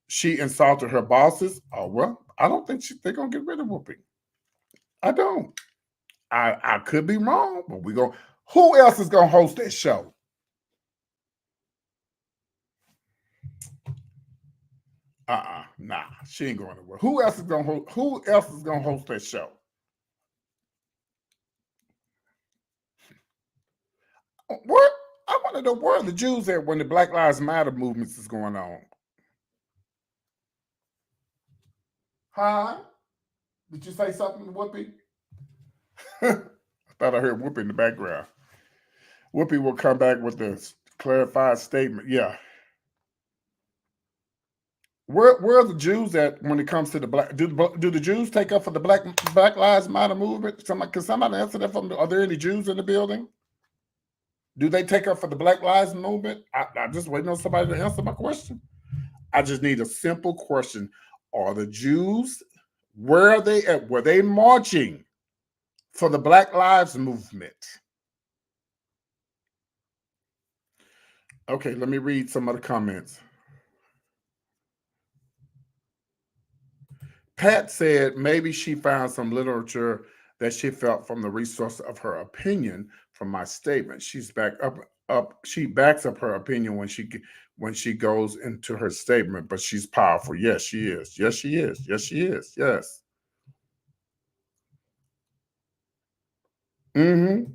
She insulted her bosses. Oh, well, I don't think they're going to get rid of Whoopi. I don't. I could be wrong, but who else is going to host that show? Nah, she ain't going to work. Who else is going to host that show? What? I want to know where are the Jews at when the Black Lives Matter movements is going on? Huh? Did you say something, Whoopi? I thought I heard Whoopi in the background. Whoopi will come back with this clarified statement. Yeah. Where are the Jews at when it comes to the black? Do the Jews take up for the Black Lives Matter movement? Can somebody answer that for me? Are there any Jews in the building? Do they take up for the Black Lives movement? I'm just waiting on somebody to answer my question. I just need a simple question. Are the Jews, where are they at? Were they marching for the Black Lives movement? Okay, let me read some of the comments. Pat said maybe she found some literature that she felt from the resource of her opinion from my statement. She backs up her opinion when she goes into her statement, but she's powerful. Yes, she is. Yes, she is. Yes, she is. Yes. Mm-hmm.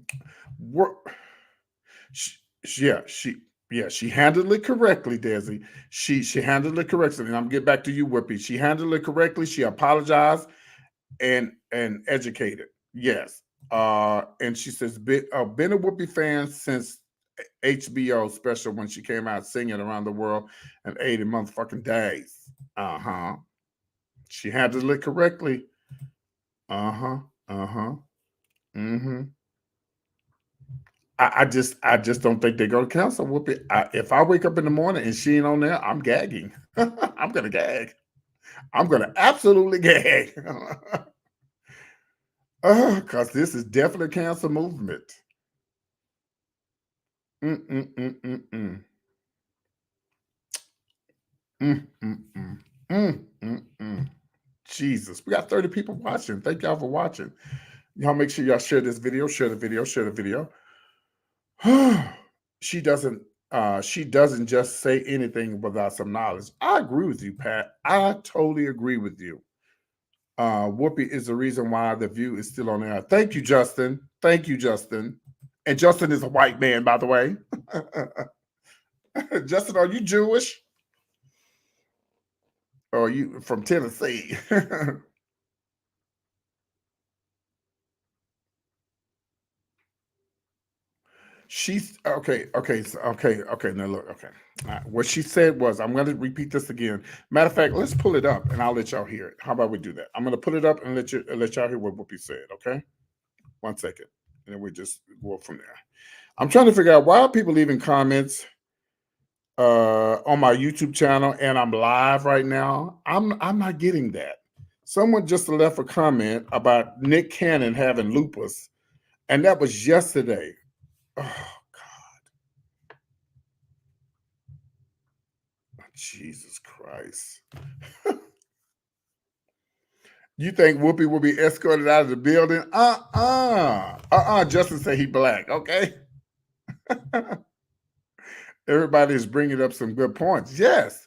She handled it correctly, Desi. She handled it correctly. And I'm getting back to you, Whoopi. She handled it correctly. She apologized and educated. Yes. And she says, been a Whoopi fan since HBO special when she came out singing around the world in 80 motherfucking days. Uh-huh. She handled it correctly. Uh-huh. Uh-huh. Mm-hmm. I just don't think they're gonna cancel Whoopi. If I wake up in the morning and she ain't on there, I'm gagging. I'm gonna gag. I'm gonna absolutely gag. Because this is definitely a cancel movement. Jesus, we got 30 people watching. Thank y'all for watching. Y'all make sure y'all share this video, share the video, share the video. She doesn't just say anything without some knowledge. I agree with you, Pat. I totally agree with you. Whoopi is the reason why The View is still on air. Thank you, Justin. Thank you, Justin. And Justin is a white man, by the way. Justin, are you Jewish? Or are you from Tennessee? She's okay. Now look, okay. What she said was, I'm going to repeat this again. Matter of fact, let's pull it up and I'll let y'all hear it. How about we do that? I'm going to put it up and let y'all hear what Whoopi said. Okay, 1 second, and then we just go from there. I'm trying to figure out why are people leaving comments on my YouTube channel, and I'm live right now. I'm not getting that. Someone just left a comment about Nick Cannon having lupus, and that was yesterday. Oh, God. Jesus Christ. You think Whoopi will be escorted out of the building? Justin said he black, okay? Everybody is bringing up some good points. Yes.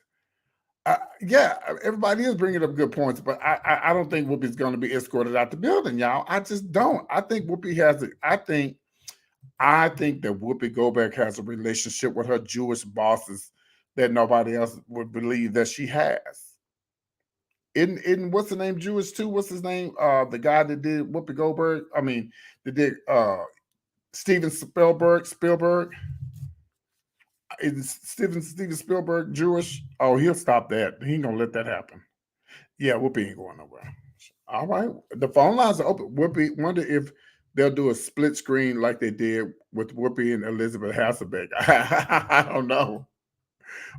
Yeah, everybody is bringing up good points, but I don't think Whoopi's going to be escorted out the building, y'all. I just don't. I think Whoopi has it. I think that Whoopi Goldberg has a relationship with her Jewish bosses that nobody else would believe that she has. In what's the name Jewish too? What's his name? The guy that did Whoopi Goldberg. I mean, that did Steven Spielberg. Is Steven Spielberg Jewish? Oh, he'll stop that. He ain't gonna let that happen. Yeah, Whoopi ain't going nowhere. All right, the phone lines are open. Whoopi, wonder if they'll do a split screen like they did with Whoopi and Elizabeth Hasselbeck. I don't know.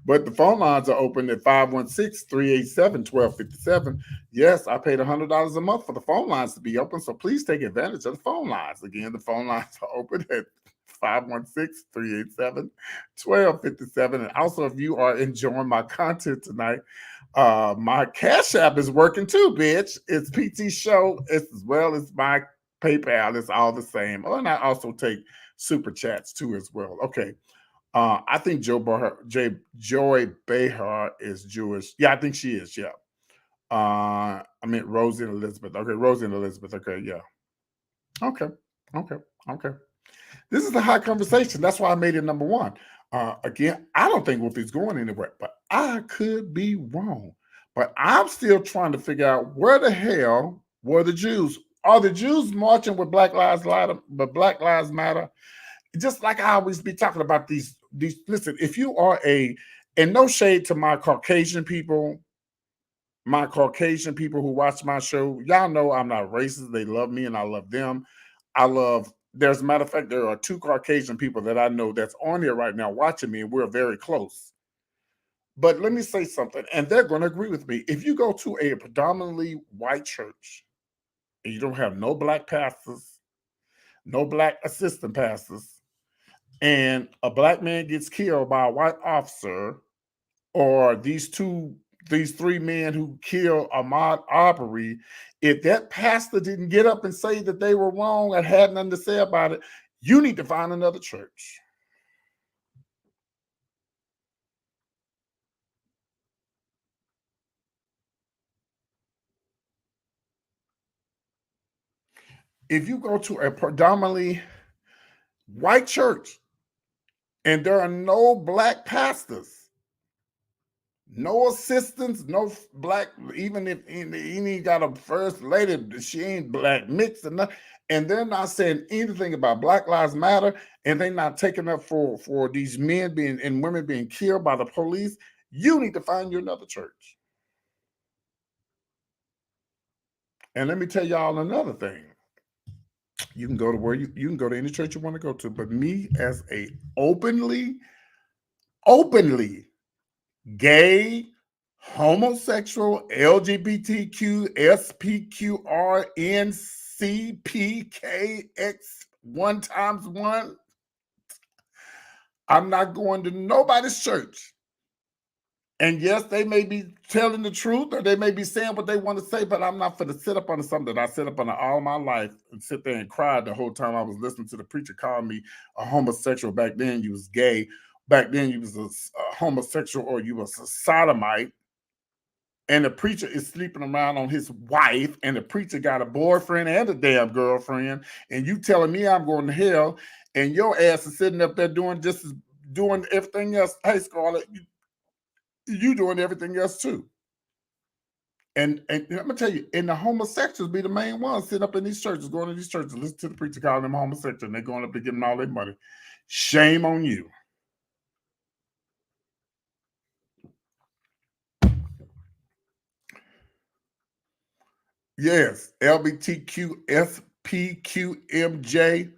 But the phone lines are open at 516-387-1257. Yes, I paid $100 a month for the phone lines to be open, so please take advantage of the phone lines. Again, the phone lines are open at 516-387-1257. And also, if you are enjoying my content tonight, my Cash App is working too, bitch. It's PT Show as well as my PayPal. It's all the same. Oh, and I also take super chats too as well. Okay. I think Joy Behar is Jewish. Yeah, I think she is. Yeah. I meant Rosie and Elizabeth. Okay, Rosie and Elizabeth. Okay, yeah. Okay. This is a hot conversation. That's why I made it number one. Again, I don't think Whoopi's going anywhere, but I could be wrong. But I'm still trying to figure out where the hell were the Jews? Are the Jews marching with Black Lives Matter? Just like I always be talking about these. Listen, if you are and no shade to my Caucasian people who watch my show, y'all know I'm not racist. They love me and I love them. There's a matter of fact, there are 2 Caucasian people that I know that's on here right now watching me, and we're very close. But let me say something, and they're going to agree with me. If you go to a predominantly white church and you don't have no black pastors, no black assistant pastors, and a black man gets killed by a white officer, or these 3 men who killed Ahmaud Arbery, if that pastor didn't get up and say that they were wrong and had nothing to say about it, you need to find another church. If you go to a predominantly white church and there are no black pastors, no assistants, no black, even if he ain't got a first lady, she ain't black mixed enough, and they're not saying anything about Black Lives Matter, and they're not taking up for these men being and women being killed by the police, you need to find you another church. And let me tell y'all another thing. You can go to where you can go to any church you want to go to, but me as a openly gay, homosexual, LGBTQ, SPQR, NCPKX 1x1, I'm not going to nobody's church. And yes, they may be telling the truth or they may be saying what they want to say, but I'm not going to sit up on something that I sit up on all my life and sit there and cry the whole time I was listening to the preacher call me a homosexual. Back then you was gay. Back then you was a homosexual or you was a sodomite. And the preacher is sleeping around on his wife, and the preacher got a boyfriend and a damn girlfriend, and you telling me I'm going to hell, and your ass is sitting up there doing everything else. Hey, Scarlett, you doing everything else too. And I'm gonna tell you, and the homosexuals be the main ones sitting up in these churches, going to these churches, listen to the preacher calling them homosexual, and they're going up and giving all their money. Shame on you. Yes, LBTQ SPQMJ.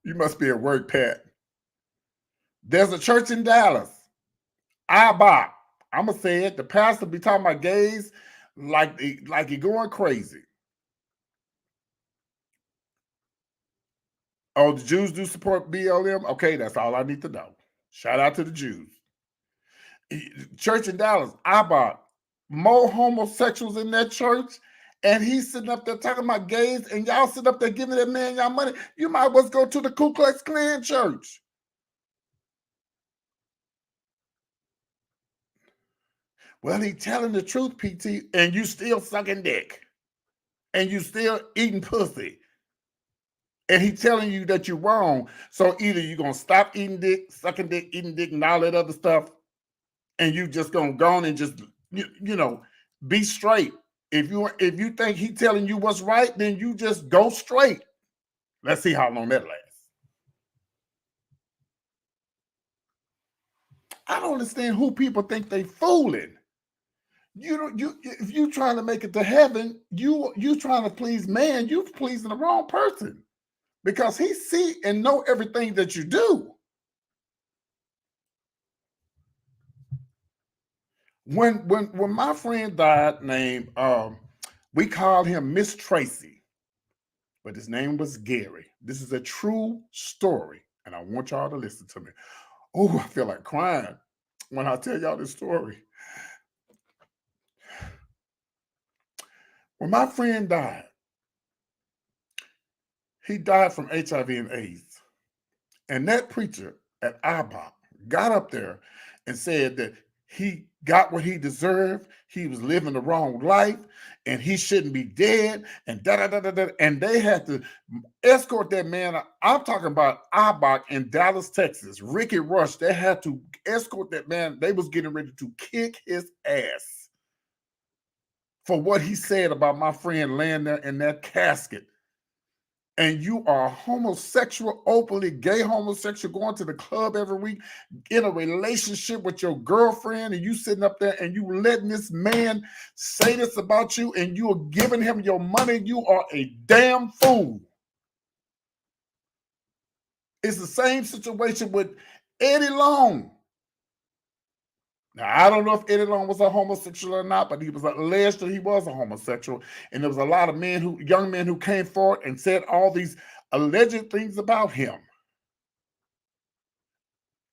You must be at work, Pat. There's a church in Dallas. I'm gonna say it. The pastor be talking about gays like he going crazy. Oh, the Jews do support BLM? Okay, that's all I need to know. Shout out to the Jews. Church in Dallas, more homosexuals in that church, and he's sitting up there talking about gays, and y'all sitting up there giving that man y'all money. You might as well go to the Ku Klux Klan church. Well, he telling the truth, PT, and you still sucking dick. And you still eating pussy. And he telling you that you're wrong. So either you're going to stop eating dick, sucking dick, eating dick, and all that other stuff, and you just going to go on and just, you know, be straight. If you think he telling you what's right, then you just go straight. Let's see how long that lasts. I don't understand who people think they fooling. If you trying to make it to heaven, you trying to please man, you pleasing the wrong person, because he see and know everything that you do. When my friend died, named we called him Miss Tracy, but his name was Gary. This is a true story, and I want y'all to listen to me. Oh, I feel like crying when I tell y'all this story. When my friend died, he died from HIV and AIDS. And that preacher at IBOC got up there and said that he got what he deserved, he was living the wrong life, and he shouldn't be dead, and da-da-da-da-da. And they had to escort that man. I'm talking about IBOC in Dallas, Texas. Ricky Rush, they had to escort that man. They was getting ready to kick his ass for what he said about my friend laying there in that casket. And you are homosexual, openly gay homosexual, going to the club every week, in a relationship with your girlfriend, and you sitting up there and you letting this man say this about you, and you are giving him your money. You are a damn fool. It's the same situation with Eddie Long. Now, I don't know if Eddie Long was a homosexual or not, but he was alleged that he was a homosexual. And there was a lot of young men who came forward and said all these alleged things about him.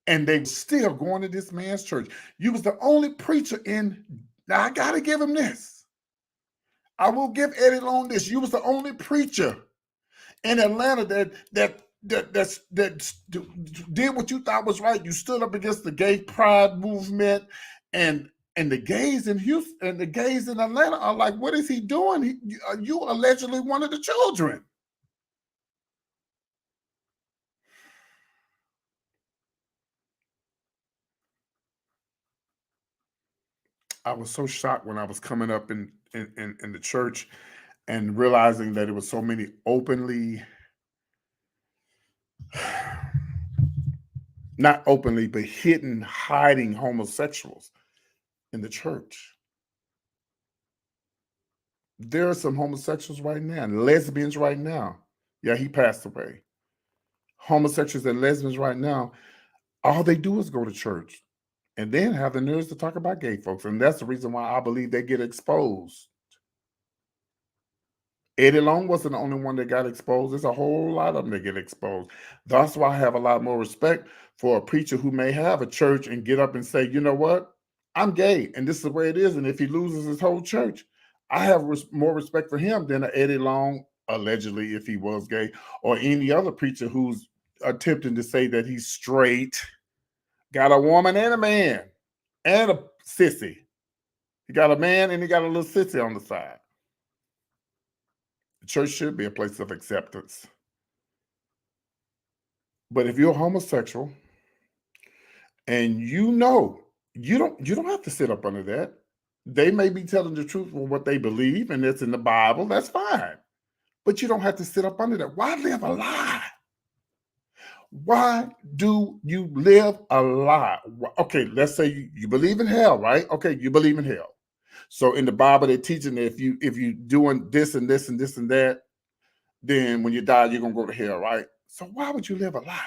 And they were still going to this man's church. You was the only preacher now I got to give him this. I will give Eddie Long this. You was the only preacher in Atlanta that did what you thought was right. You stood up against the gay pride movement, and the gays in Houston and the gays in Atlanta are like, what is he doing? You allegedly one of the children. I was so shocked when I was coming up in the church and realizing that there were so many openly, not openly, but hiding homosexuals in the church. There are some homosexuals right now, and lesbians right now. Yeah, he passed away. Homosexuals and lesbians right now, all they do is go to church and then have the nerves to talk about gay folks. And that's the reason why I believe they get exposed. Eddie Long wasn't the only one that got exposed. There's a whole lot of them that get exposed. That's why I have a lot more respect for a preacher who may have a church and get up and say, you know what? I'm gay, and this is the way it is. And if he loses his whole church, I have more respect for him than Eddie Long, allegedly, if he was gay, or any other preacher who's attempting to say that he's straight, got a woman and a man, and a sissy. He got a man and he got a little sissy on the side. The church should be a place of acceptance. But if you're homosexual and you know, you don't have to sit up under that. They may be telling the truth for what they believe, and it's in the Bible. That's fine. But you don't have to sit up under that. Why live a lie? Why do you live a lie? Okay, let's say you believe in hell, right? Okay, you believe in hell. So in the Bible, they're teaching that if you doing this and this and this and that, then when you die, you're gonna go to hell, right? So why would you live a lie?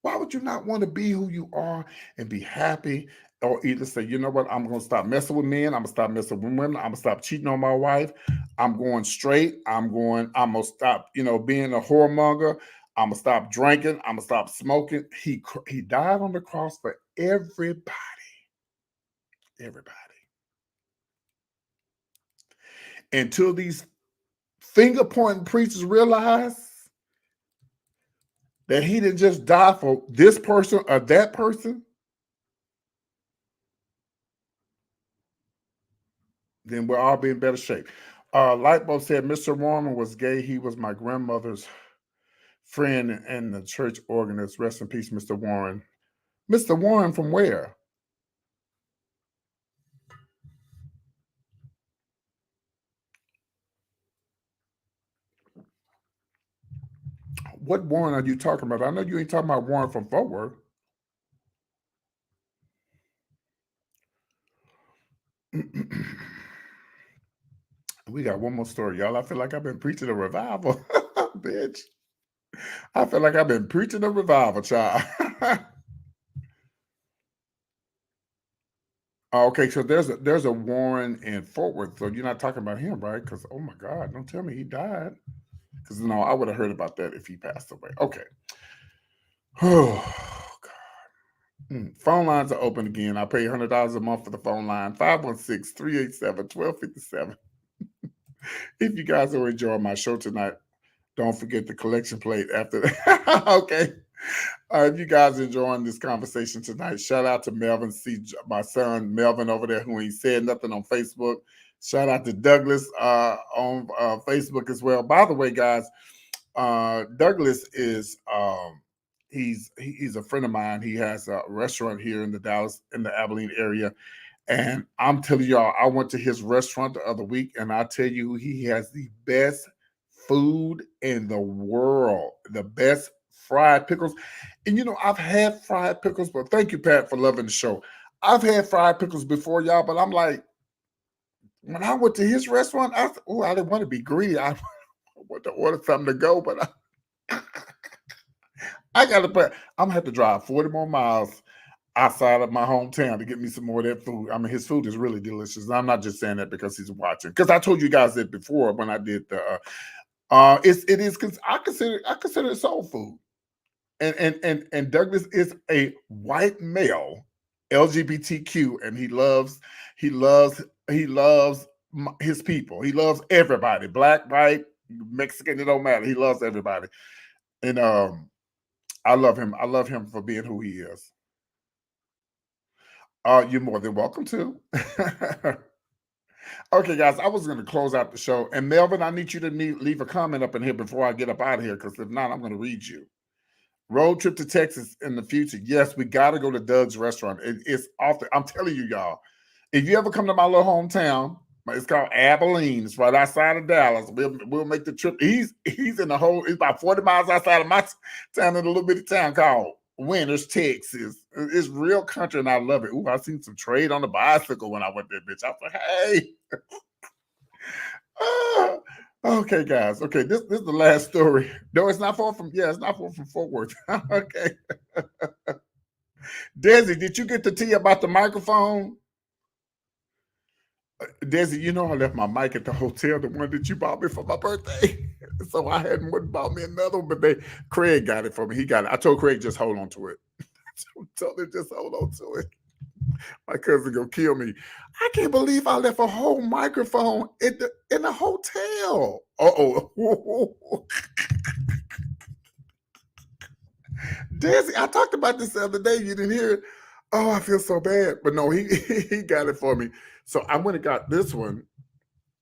Why would you not want to be who you are and be happy? Or either say, you know what, I'm going to stop messing with men. I'm going to stop messing with women. I'm going to stop cheating on my wife. I'm going straight. I'm going to stop, being a whoremonger. I'm going to stop drinking. I'm going to stop smoking. He died on the cross for everybody. Everybody. Until these finger-pointing preachers realize that he didn't just die for this person or that person, then we'll all be in better shape. Lightbulb said Mr. Warren was gay. He was my grandmother's friend and the church organist. Rest in peace, Mr. Warren. Mr. Warren from where? What Warren are you talking about? I know you ain't talking about Warren from Fort Worth. We got one more story, y'all. I feel like I've been preaching a revival, bitch. I feel like I've been preaching a revival, child. Okay, so there's a Warren in Fort Worth. So you're not talking about him, right? Because oh my God, don't tell me he died. Because no, I would have heard about that if he passed away. Okay. Oh God. Phone lines are open again. I pay $100 a month for the phone line. 516-387-1257. If you guys are enjoying my show tonight, don't forget the collection plate after that. Okay. If you guys are enjoying this conversation tonight, shout out to Melvin. See my son Melvin over there who ain't said nothing on Facebook. Shout out to Douglas on Facebook as well. By the way, guys, Douglas is he's a friend of mine. He has a restaurant here in the Abilene area. And I'm telling y'all, I went to his restaurant the other week, and I tell you, he has the best food in the world, the best fried pickles. And I've had fried pickles, but thank you, Pat, for loving the show. I've had fried pickles before, y'all, but I'm like, when I went to his restaurant, I didn't want to be greedy. I want to order something to go, but I'm gonna have to drive 40 more miles outside of my hometown to get me some more of that food. I mean, his food is really delicious. And I'm not just saying that because he's watching. Because I told you guys that before when I did the I consider it soul food. And Douglas is a white male, LGBTQ, and he loves his people. He loves everybody, black, white, Mexican, it don't matter. He loves everybody. And I love him. I love him for being who he is. You're more than welcome to. Okay, guys, I was going to close out the show. And Melvin, I need you to leave a comment up in here before I get up out of here, because if not, I'm going to read you. Road trip to Texas in the future. Yes, we got to go to Doug's restaurant. It's off. I'm telling you, y'all, if you ever come to my little hometown, it's called Abilene. It's right outside of Dallas. We'll make the trip. He's in the whole. It's about 40 miles outside of my town, in a little bitty town called Winters, Texas. It's real country, and I love it. Ooh, I seen some trade on the bicycle when I went there, bitch. I was like, hey. Okay, guys. Okay, this is the last story. No, it's not far from. Yeah, it's not far from Fort Worth. Okay. Desi, did you get the tea about the microphone? Desi, I left my mic at the hotel, the one that you bought me for my birthday. So I hadn't bought me another one, but Craig got it for me. He got it. I told Craig, just hold on to it. I told him, just hold on to it. My cousin gonna kill me. I can't believe I left a whole microphone in the hotel. Uh-oh. Desi, I talked about this the other day. You didn't hear it. Oh, I feel so bad. But no, he got it for me. So I went and got this one.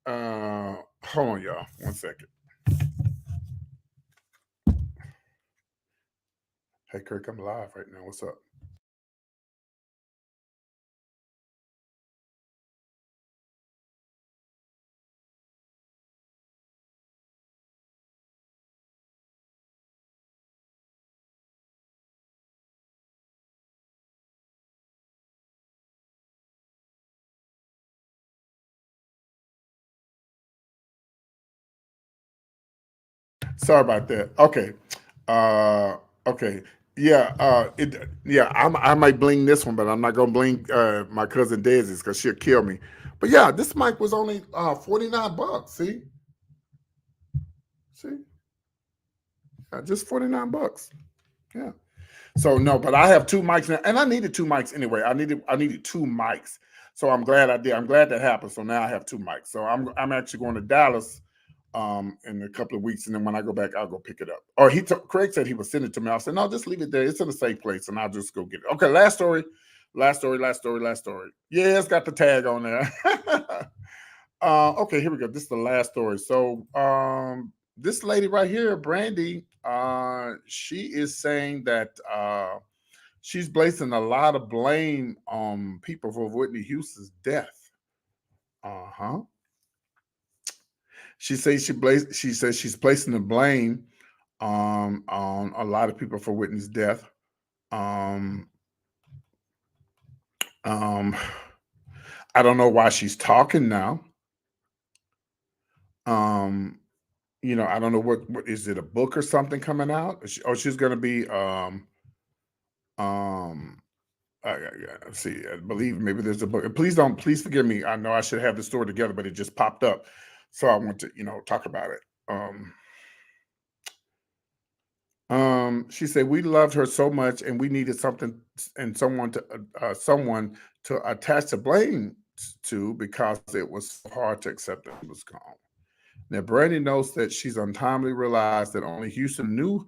Hold on, y'all. 1 second. Hey, Kirk, I'm live right now. What's up? Sorry about that. Okay. Okay. Yeah. I might bling this one, but I'm not gonna bling my cousin Desi's because she'll kill me. But yeah, this mic was only $49. See? Yeah, just $49. Yeah. So no, but I have two mics now, and I needed two mics anyway. I needed two mics. So I'm glad I did. I'm glad that happened. So now I have two mics. So I'm actually going to Dallas in a couple of weeks, and then when I go back, I'll go pick it up. Or Craig said he would send it to me. I said, no, just leave it there. It's in a safe place, and I'll just go get it. Okay, last story. Yeah, it's got the tag on there. Okay, here we go. This is the last story. So, this lady right here, Brandy, she is saying that she's placing a lot of blame on people for Whitney Houston's death. Uh-huh. She says she's placing the blame on a lot of people for Whitney's death. Um, um, I don't know why she's talking now. I don't know what is it, a book or something coming out? She's going to be um let's see, I believe maybe there's a book. And please forgive me. I know I should have the story together, but it just popped up. So I want to, talk about it. She said we loved her so much and we needed something and someone to attach the blame to because it was so hard to accept that he was gone. Now, Brandy knows that she's untimely realized that only Houston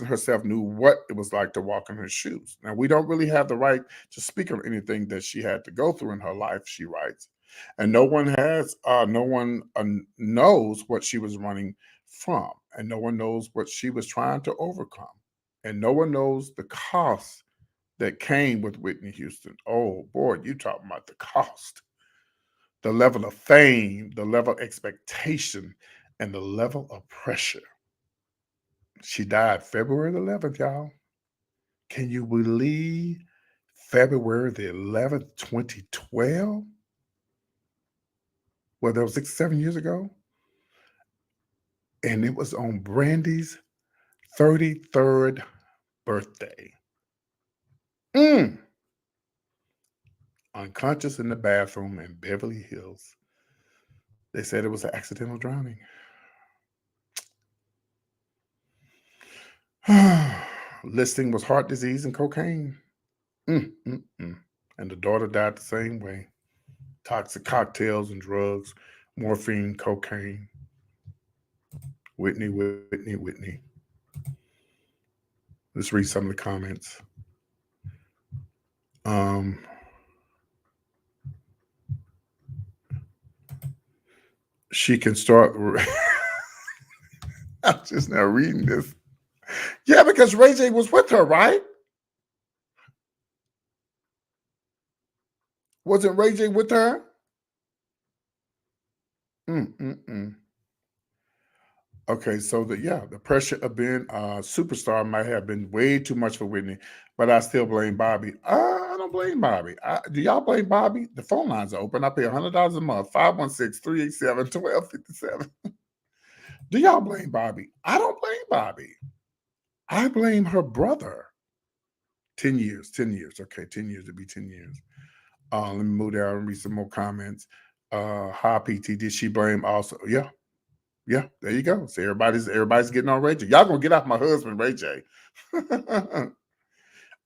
herself knew what it was like to walk in her shoes. Now, we don't really have the right to speak on anything that she had to go through in her life, she writes. And no one knows what she was running from, and no one knows what she was trying to overcome, and no one knows the cost that came with Whitney Houston. Oh boy, you talking about the cost, the level of fame, the level of expectation, and the level of pressure. She died February the 11th, y'all. Can you believe February the 11th, 2012? Well, that was 7 years ago. And it was on Brandy's 33rd birthday. Unconscious in the bathroom in Beverly Hills. They said it was an accidental drowning. Listing was heart disease and cocaine. And the daughter died the same way. Toxic cocktails and drugs, morphine, cocaine. Whitney. Let's read some of the comments. She can start. I'm just now reading this. Yeah, because Ray J was with her, right? Wasn't Ray J with her? Okay, so the pressure of being a superstar might have been way too much for Whitney, but I still blame Bobby. I don't blame Bobby. Do y'all blame Bobby? The phone lines are open. I pay $100 a month, 516-387-1257. Do y'all blame Bobby? I don't blame Bobby. I blame her brother. 10 years. Okay, 10 years. It'd be 10 years. Let me move down and read some more comments. Hi, PT. Did she blame also? Yeah, there you go. So everybody's getting on Ray J. Y'all gonna get off my husband, Ray J.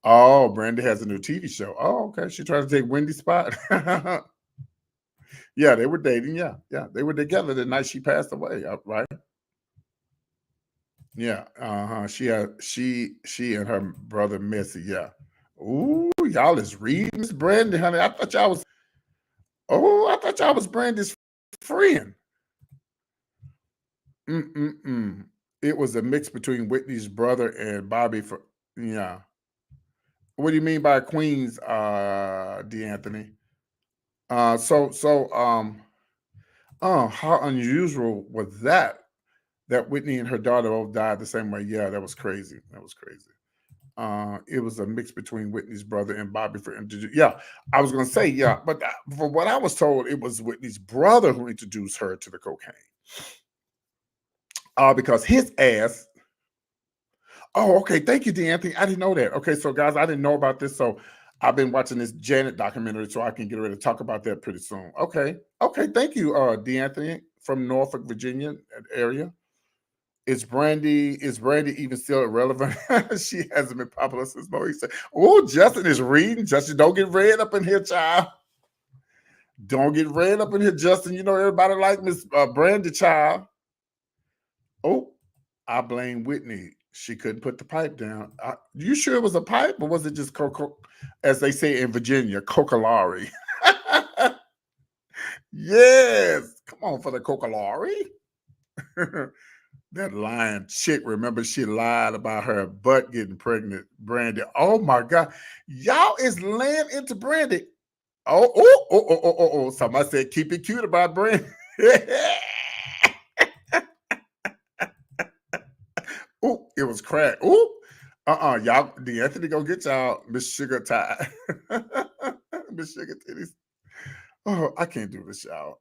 Oh, Brandy has a new TV show. Oh, okay. She tried to take Wendy's spot. Yeah, they were dating. Yeah. They were together the night she passed away, right? Yeah. She and her brother Missy. Yeah. Ooh, y'all is reading Miss Brandy, honey. I thought y'all was Brandy's friend. It was a mix between Whitney's brother and Bobby yeah. What do you mean by Queens, D'Anthony? How unusual was that Whitney and her daughter both died the same way? Yeah, that was crazy. It was a mix between Whitney's brother and Bobby for introducing. Yeah, I was going to say, yeah, but from what I was told, it was Whitney's brother who introduced her to the cocaine. Because his ass. Oh, okay. Thank you, D'Anthony. I didn't know that. Okay, so guys, I didn't know about this. So I've been watching this Janet documentary, so I can get ready to talk about that pretty soon. Okay. Thank you, D'Anthony from Norfolk, Virginia area. Is Brandy even still irrelevant? She hasn't been popular since Maurice said, oh, Justin is reading. Justin, don't get read up in here, child. Don't get read up in here, Justin. You know everybody like Miss Brandy, child. Oh, I blame Whitney. She couldn't put the pipe down. You sure it was a pipe, or was it just coca, as they say in Virginia, coca-lari? Yes. Come on for the Coca-Lari. That lying chick, remember she lied about her butt getting pregnant, Brandy. Oh my God. Y'all is laying into Brandy. Oh. Somebody said keep it cute about Brandy. Oh, it was crack. Oh, y'all, D'Anthony go get y'all Miss Sugar Tie. Miss Sugar Titties. Oh, I can't do this, y'all.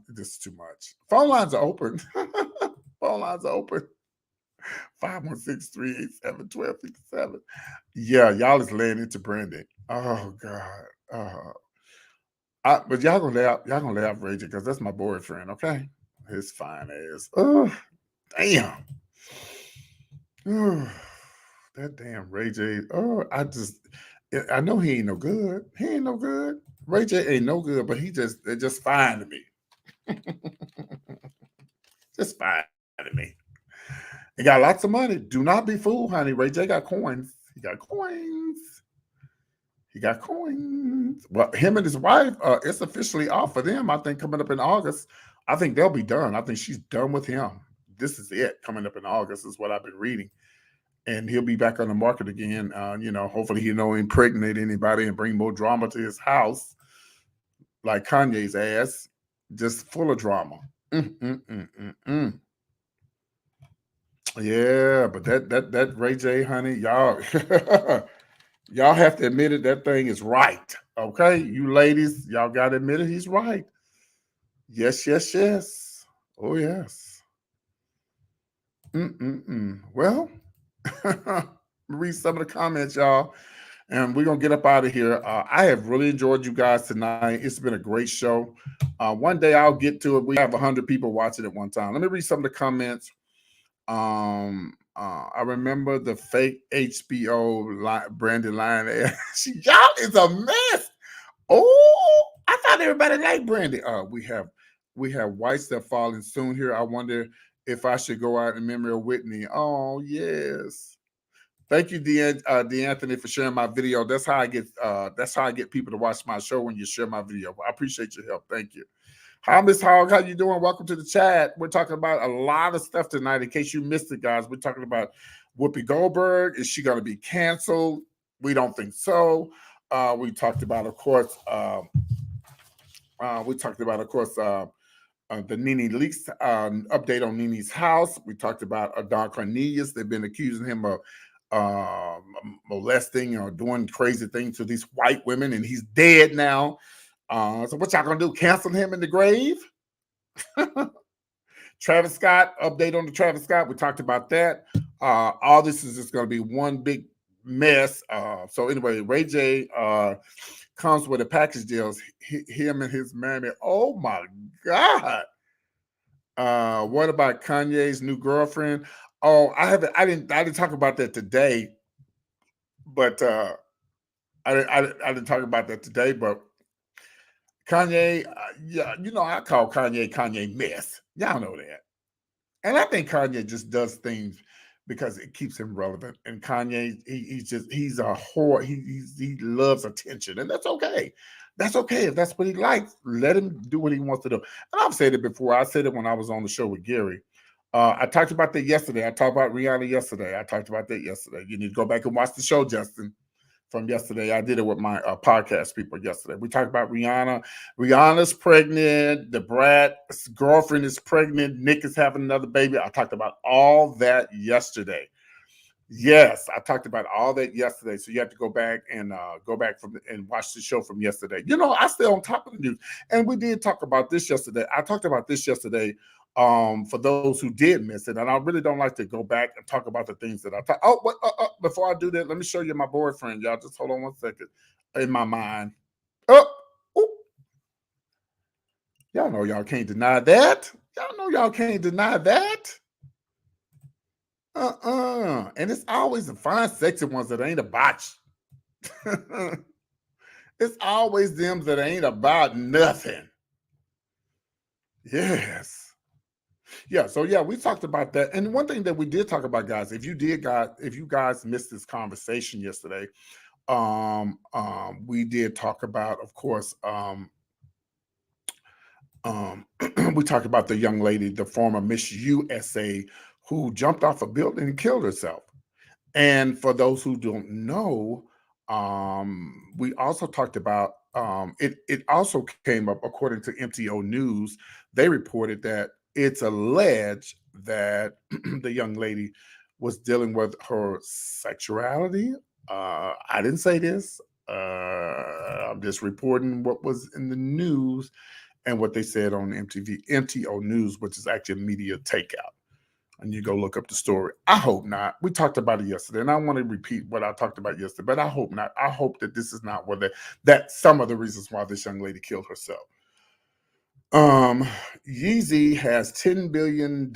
This is too much. Phone lines are open. Phone lines are open. 516-387-1257. Yeah, y'all is laying into Brandy. Oh God. But y'all gonna laugh, Rachel, because that's my boyfriend, okay? His fine ass. Oh, damn. Oh, that damn Ray J. Oh, I know he ain't no good. He ain't no good. Ray J ain't no good, but they're just fine to me. Just fine to me. He got lots of money. Do not be fooled, honey. Ray J got coins. He got coins. He got coins. Well, him and his wife, it's officially off for them. I think coming up in August. I think they'll be done. I think she's done with him. This is it. Coming up in August is what I've been reading. And he'll be back on the market again. Hopefully he don't impregnate anybody and bring more drama to his house, like Kanye's ass, just full of drama. Yeah, but that Ray J, honey, y'all, y'all have to admit it. That thing is right. Okay, you ladies, y'all got to admit it. He's right. Yes. Oh yes. Well. Read some of the comments, y'all, and we're gonna get up out of here. I have really enjoyed you guys tonight. It's been a great show. One day I'll get to it. We have 100 people watching at one time. Let me read some of the comments. I remember the fake HBO Brandy line. Y'all is a mess. Oh, I thought everybody liked Brandy. We have white stuff falling soon here. I wonder if I should go out in memory of Whitney. Oh yes. Thank you, D'Anthony, for sharing my video. That's how I get people to watch my show when you share my video. I appreciate your help. Thank you. Hi, Miss Hogg. How you doing? Welcome to the chat. We're talking about a lot of stuff tonight. In case you missed it, guys, we're talking about Whoopi Goldberg. Is she going to be canceled? We don't think so. We talked about, of course, the Nene Leakes update on Nene's house. We talked about Don Cornelius. They've been accusing him of molesting or doing crazy things to these white women, and he's dead now. So what y'all gonna do? Cancel him in the grave? Travis Scott, update on the Travis Scott. We talked about that. All this is just gonna be one big mess. So anyway, Ray J comes with a package deals. Him and his mammy. Oh my God. What about Kanye's new girlfriend? Oh, I didn't talk about that today, but I didn't talk about that today. But Kanye, yeah, I call Kanye mess. Y'all know that, and I think Kanye just does things because it keeps him relevant. And Kanye, he's a whore. He loves attention, and that's okay. That's okay if that's what he likes. Let him do what he wants to do. And I've said it before. I said it when I was on the show with Gary. I talked about that yesterday. I talked about Rihanna yesterday. I talked about that yesterday. You need to go back and watch the show, Justin, from yesterday. I did it with my podcast people yesterday. We talked about Rihanna. Rihanna's pregnant. The Brat's girlfriend is pregnant. Nick is having another baby. I talked about all that yesterday. Yes, I talked about all that yesterday. So you have to go back and watch the show from yesterday. I stay on top of the news. And we did talk about this yesterday. I talked about this yesterday for those who did miss it. And I really don't like to go back and talk about the things that I talked. Before I do that, let me show you my boyfriend. Y'all just hold on 1 second. In my mind. Y'all know y'all can't deny that. Y'all know y'all can't deny that. And it's always the fine, sexy ones that ain't about you. It's always them that ain't about nothing. Yes. Yeah, so yeah, we talked about that. And one thing that we did talk about, guys, if you guys missed this conversation yesterday, we did talk about, of course, We talked about the young lady, the former Miss USA, who jumped off a building and killed herself. And for those who don't know, we also talked about it. It also came up according to MTO News. They reported that it's alleged that the young lady was dealing with her sexuality. I didn't say this. I'm just reporting what was in the news and what they said on MTO News, which is actually a media takeout. And you go look up the story. I hope not. We talked about it yesterday, and I want to repeat what I talked about yesterday, but I hope not. I hope that this is not that some of the reasons why this young lady killed herself. Yeezy has $10 billion.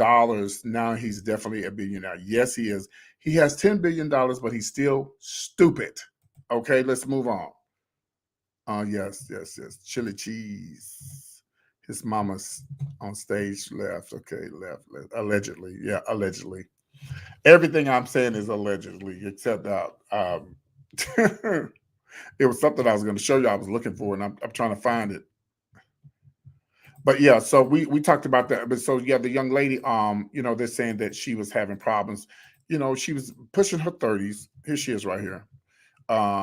Now he's definitely a billionaire. Yes, he is. He has $10 billion, but he's still stupid. Okay, let's move on. Yes. Chili cheese. His mama's on stage left. Okay, left. Allegedly. Yeah, allegedly. Everything I'm saying is allegedly, except it was something I was going to show you I was looking for, and I'm trying to find it. But yeah, so we talked about that. But so yeah, the young lady, they're saying that she was having problems. She was pushing her 30s. Here she is right here.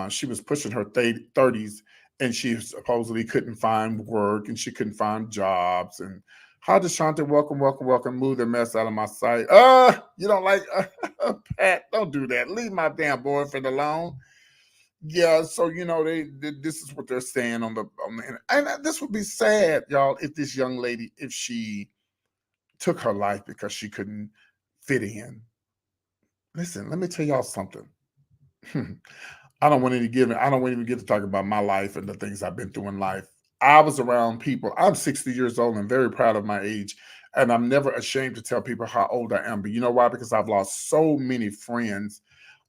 She was pushing her 30s, and she supposedly couldn't find work, and she couldn't find jobs. And hi, DeShante, welcome. Move the mess out of my sight. You don't like Pat? Don't do that. Leave my damn boyfriend alone. Yeah, so this is what they're saying on the and this would be sad, y'all, if this young lady, if she took her life because she couldn't fit in. Listen, let me tell y'all something. I don't want to even get to talk about my life and the things I've been through in life. I was around people. I'm 60 years old and very proud of my age. And I'm never ashamed to tell people how old I am. But you know why? Because I've lost so many friends.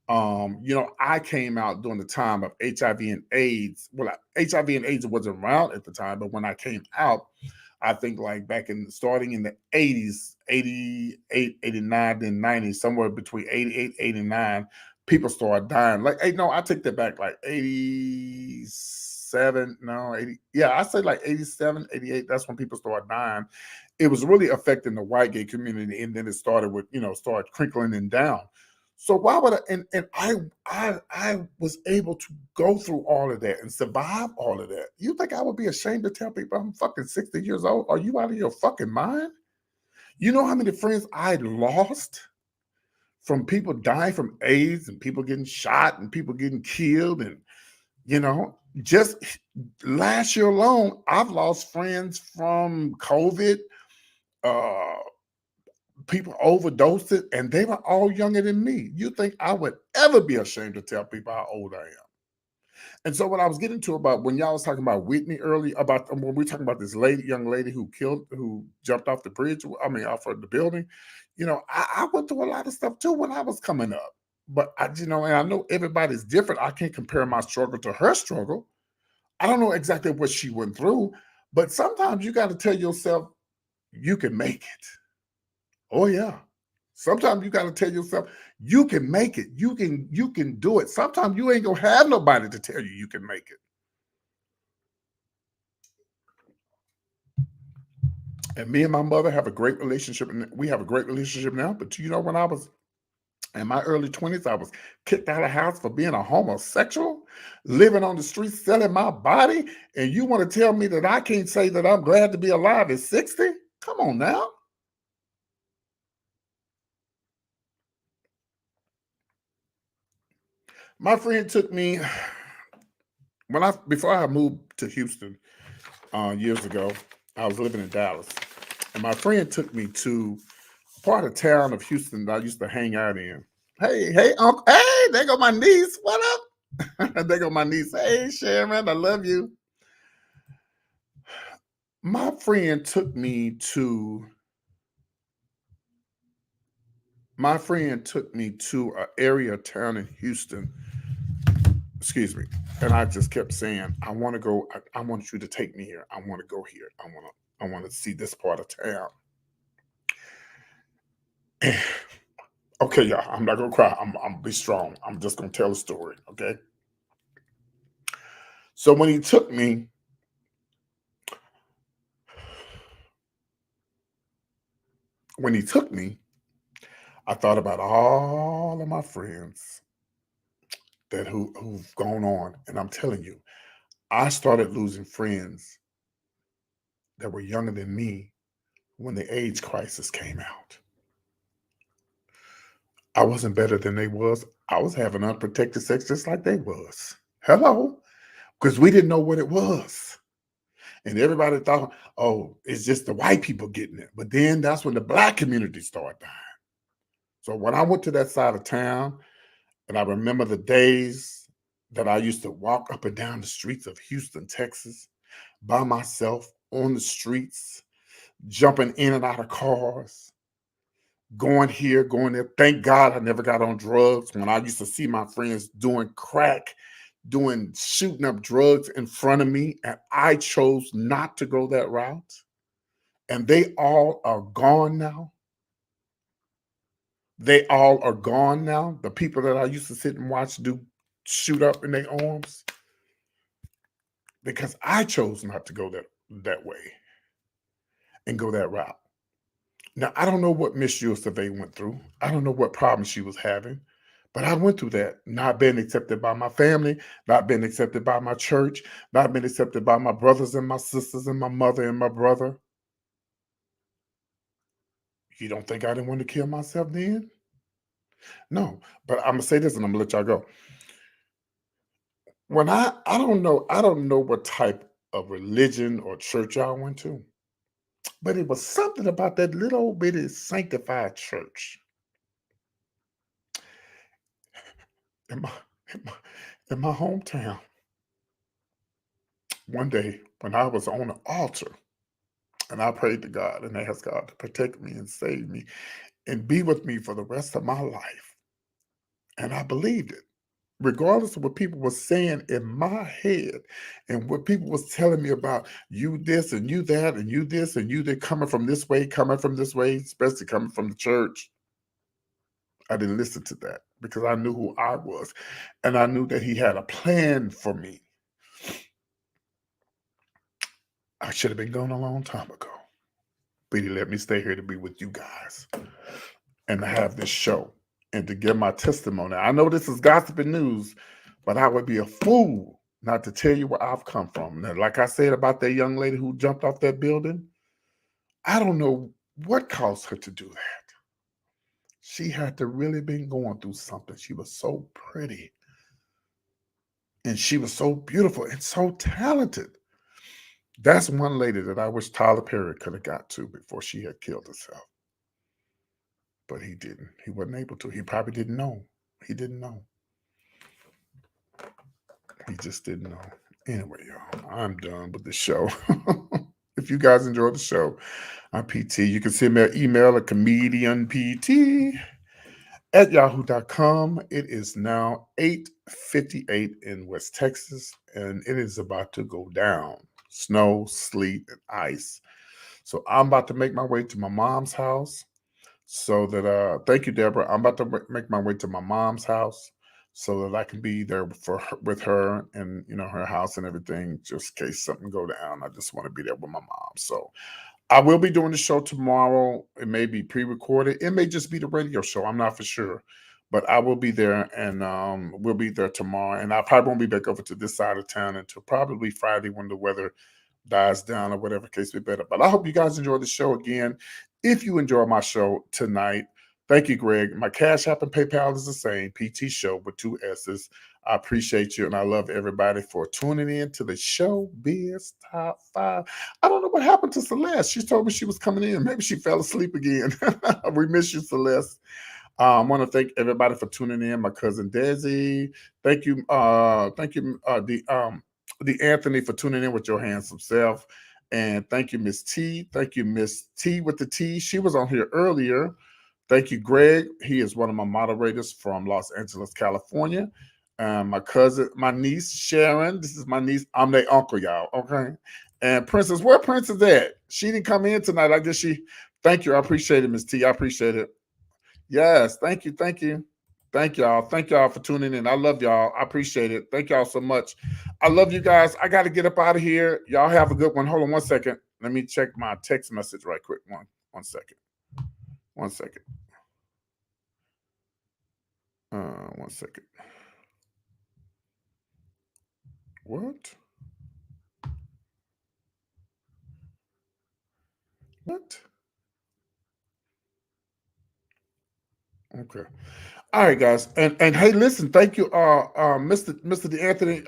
I came out during the time of HIV and AIDS. Well, HIV and AIDS wasn't around at the time, but when I came out, I think like starting in the 80s, 88, 89, then 90, somewhere between 88, 89, people started dying. Like, no, I take that back, like 87, no, 80. Yeah, I say like 87, 88. That's when people started dying. It was really affecting the white gay community. And then it started started crinkling and down. So why would I was able to go through all of that and survive all of that. You think I would be ashamed to tell people I'm fucking 60 years old? Are you out of your fucking mind? You know how many friends I lost from people dying from AIDS and people getting shot and people getting killed? And, just last year alone, I've lost friends from COVID, people overdosed it, and they were all younger than me. You think I would ever be ashamed to tell people how old I am? And so what I was getting to about when y'all was talking about Whitney early, about when we were talking about this young lady who jumped off the bridge, off of the building, I went through a lot of stuff too when I was coming up. But and I know everybody's different. I can't compare my struggle to her struggle. I don't know exactly what she went through, but sometimes you got to tell yourself you can make it. Oh yeah. Sometimes you got to tell yourself you can make it. You can do it. Sometimes you ain't gonna have nobody to tell you can make it. And me and my mother have a great relationship, and we have a great relationship now. But when I was in my early 20s, I was kicked out of the house for being a homosexual, living on the streets, selling my body. And you want to tell me that I can't say that I'm glad to be alive at 60? Come on now. My friend took me before I moved to Houston years ago. I was living in Dallas, and my friend took me to a part of town of Houston that I used to hang out in. Hey, uncle, hey, there go my niece. What up? There go my niece. Hey, Sharon, I love you. My friend took me to an area town in Houston. Excuse me. And I just kept saying, I want to go. I want you to take me here. I want to go here. I want to see this part of town. Okay, y'all, I'm not gonna cry. I'm be strong. I'm just gonna tell a story. Okay. So when he took me, when he took me, I thought about all of my friends who've gone on. And I'm telling you, I started losing friends that were younger than me when the AIDS crisis came out. I wasn't better than they was. I was having unprotected sex just like they was. Hello. Because we didn't know what it was. And everybody thought, oh, it's just the white people getting it. But then that's when the black community started dying. So when I went to that side of town, and I remember the days that I used to walk up and down the streets of Houston, Texas, by myself on the streets, jumping in and out of cars, going here, going there. Thank God I never got on drugs. When I used to see my friends doing crack, shooting up drugs in front of me, and I chose not to go that route. And they all are gone now. They all are gone now. The people that I used to sit and watch shoot up in their arms, because I chose not to go that way and go that route. Now, I don't know what Miss Survey went through. I don't know what problems she was having, but I went through that, not being accepted by my family, not being accepted by my church, not being accepted by my brothers and my sisters and my mother and my brother. You don't think I didn't want to kill myself then? No, but I'm gonna say this and I'm gonna let y'all go. When I don't know what type of religion or church y'all went to, but it was something about that little bitty sanctified church in my in my, in my hometown. One day when I was on the altar and I prayed to God and asked God to protect me and save me and be with me for the rest of my life. And I believed it, regardless of what people were saying in my head and what people was telling me about you this and you that and you this and you that, coming from this way, especially coming from the church. I didn't listen to that because I knew who I was and I knew that he had a plan for me. I should have been gone a long time ago, but he let me stay here to be with you guys and to have this show and to give my testimony. I know this is gossiping news, but I would be a fool not to tell you where I've come from. Now, like I said about that young lady who jumped off that building, I don't know what caused her to do that. She had to really been going through something. She was so pretty. And she was so beautiful and so talented. That's one lady that I wish Tyler Perry could have got to before she had killed herself. But he didn't. He wasn't able to. He probably didn't know. He didn't know. He just didn't know. Anyway, y'all, I'm done with the show. If you guys enjoyed the show, I'm PT. You can send me an email at comedianpt@yahoo.com. It is now 8:58 in West Texas, and it is about to go down. Snow, sleet, and ice. So I'm about to make my way to my mom's house. So that thank you, Deborah. I'm about to make my way to my mom's house so that I can be there with her and her house and everything, just in case something go down. I just want to be there with my mom. So I will be doing the show tomorrow. It may be pre-recorded. It may just be the radio show. I'm not for sure. But I will be there, and we'll be there tomorrow. And I probably won't be back over to this side of town until probably Friday when the weather dies down or whatever case be better. But I hope you guys enjoy the show again. If you enjoy my show tonight, thank you, Greg. My Cash App and PayPal is the same, PT Show with 2 S's. I appreciate you, and I love everybody for tuning in to the Showbiz Top 5. I don't know what happened to Celeste. She told me she was coming in. Maybe she fell asleep again. We miss you, Celeste. I want to thank everybody for tuning in. My cousin Desi. Thank you, the Anthony, for tuning in with your handsome self. And thank you, Miss T. Thank you, Miss T with the T. She was on here earlier. Thank you, Greg. He is one of my moderators from Los Angeles, California. My cousin, my niece, Sharon. This is my niece. I'm their uncle, y'all. Okay. And Princess, where Princess at? She didn't come in tonight. I guess thank you. I appreciate it, Miss T. I appreciate it. Yes. Thank you. Thank you. Thank y'all. Thank y'all for tuning in. I love y'all. I appreciate it. Thank y'all so much. I love you guys. I got to get up out of here. Y'all have a good one. Hold on one second. Let me check my text message right quick. One second. 1 second. 1 second. What? What? Okay. All right, guys. And hey, listen, thank you, Mr. DeAnthony,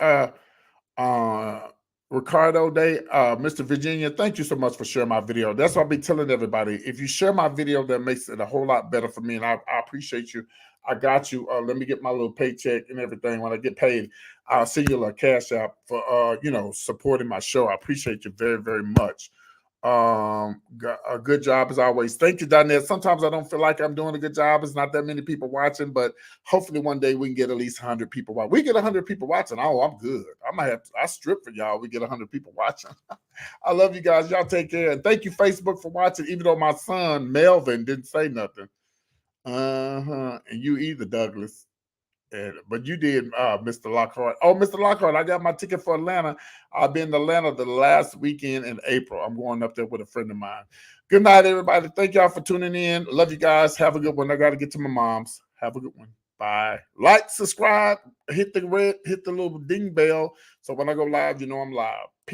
Ricardo Day, Mr. Virginia. Thank you so much for sharing my video. That's what I'll be telling everybody. If you share my video, that makes it a whole lot better for me. And I appreciate you. I got you. Let me get my little paycheck and everything. When I get paid, I'll send you a cash app for supporting my show. I appreciate you very, very much. A good job as always. Thank you, Donette. Sometimes I don't feel like I'm doing a good job. It's not that many people watching, but hopefully one day we can get at least 100 people watching. We get 100 people watching. Oh, I'm good. I strip for y'all. We get 100 people watching. I love you guys. Y'all take care. And thank you, Facebook, for watching, even though my son, Melvin, didn't say nothing. And you either, Douglas. But you did, Mr. Lockhart. Oh, Mr. Lockhart, I got my ticket for Atlanta. I'll be in Atlanta the last weekend in April. I'm going up there with a friend of mine. Good night, everybody. Thank y'all for tuning in. Love you guys. Have a good one. I got to get to my mom's. Have a good one. Bye. Like, subscribe, hit the little ding bell. So when I go live, you know I'm live.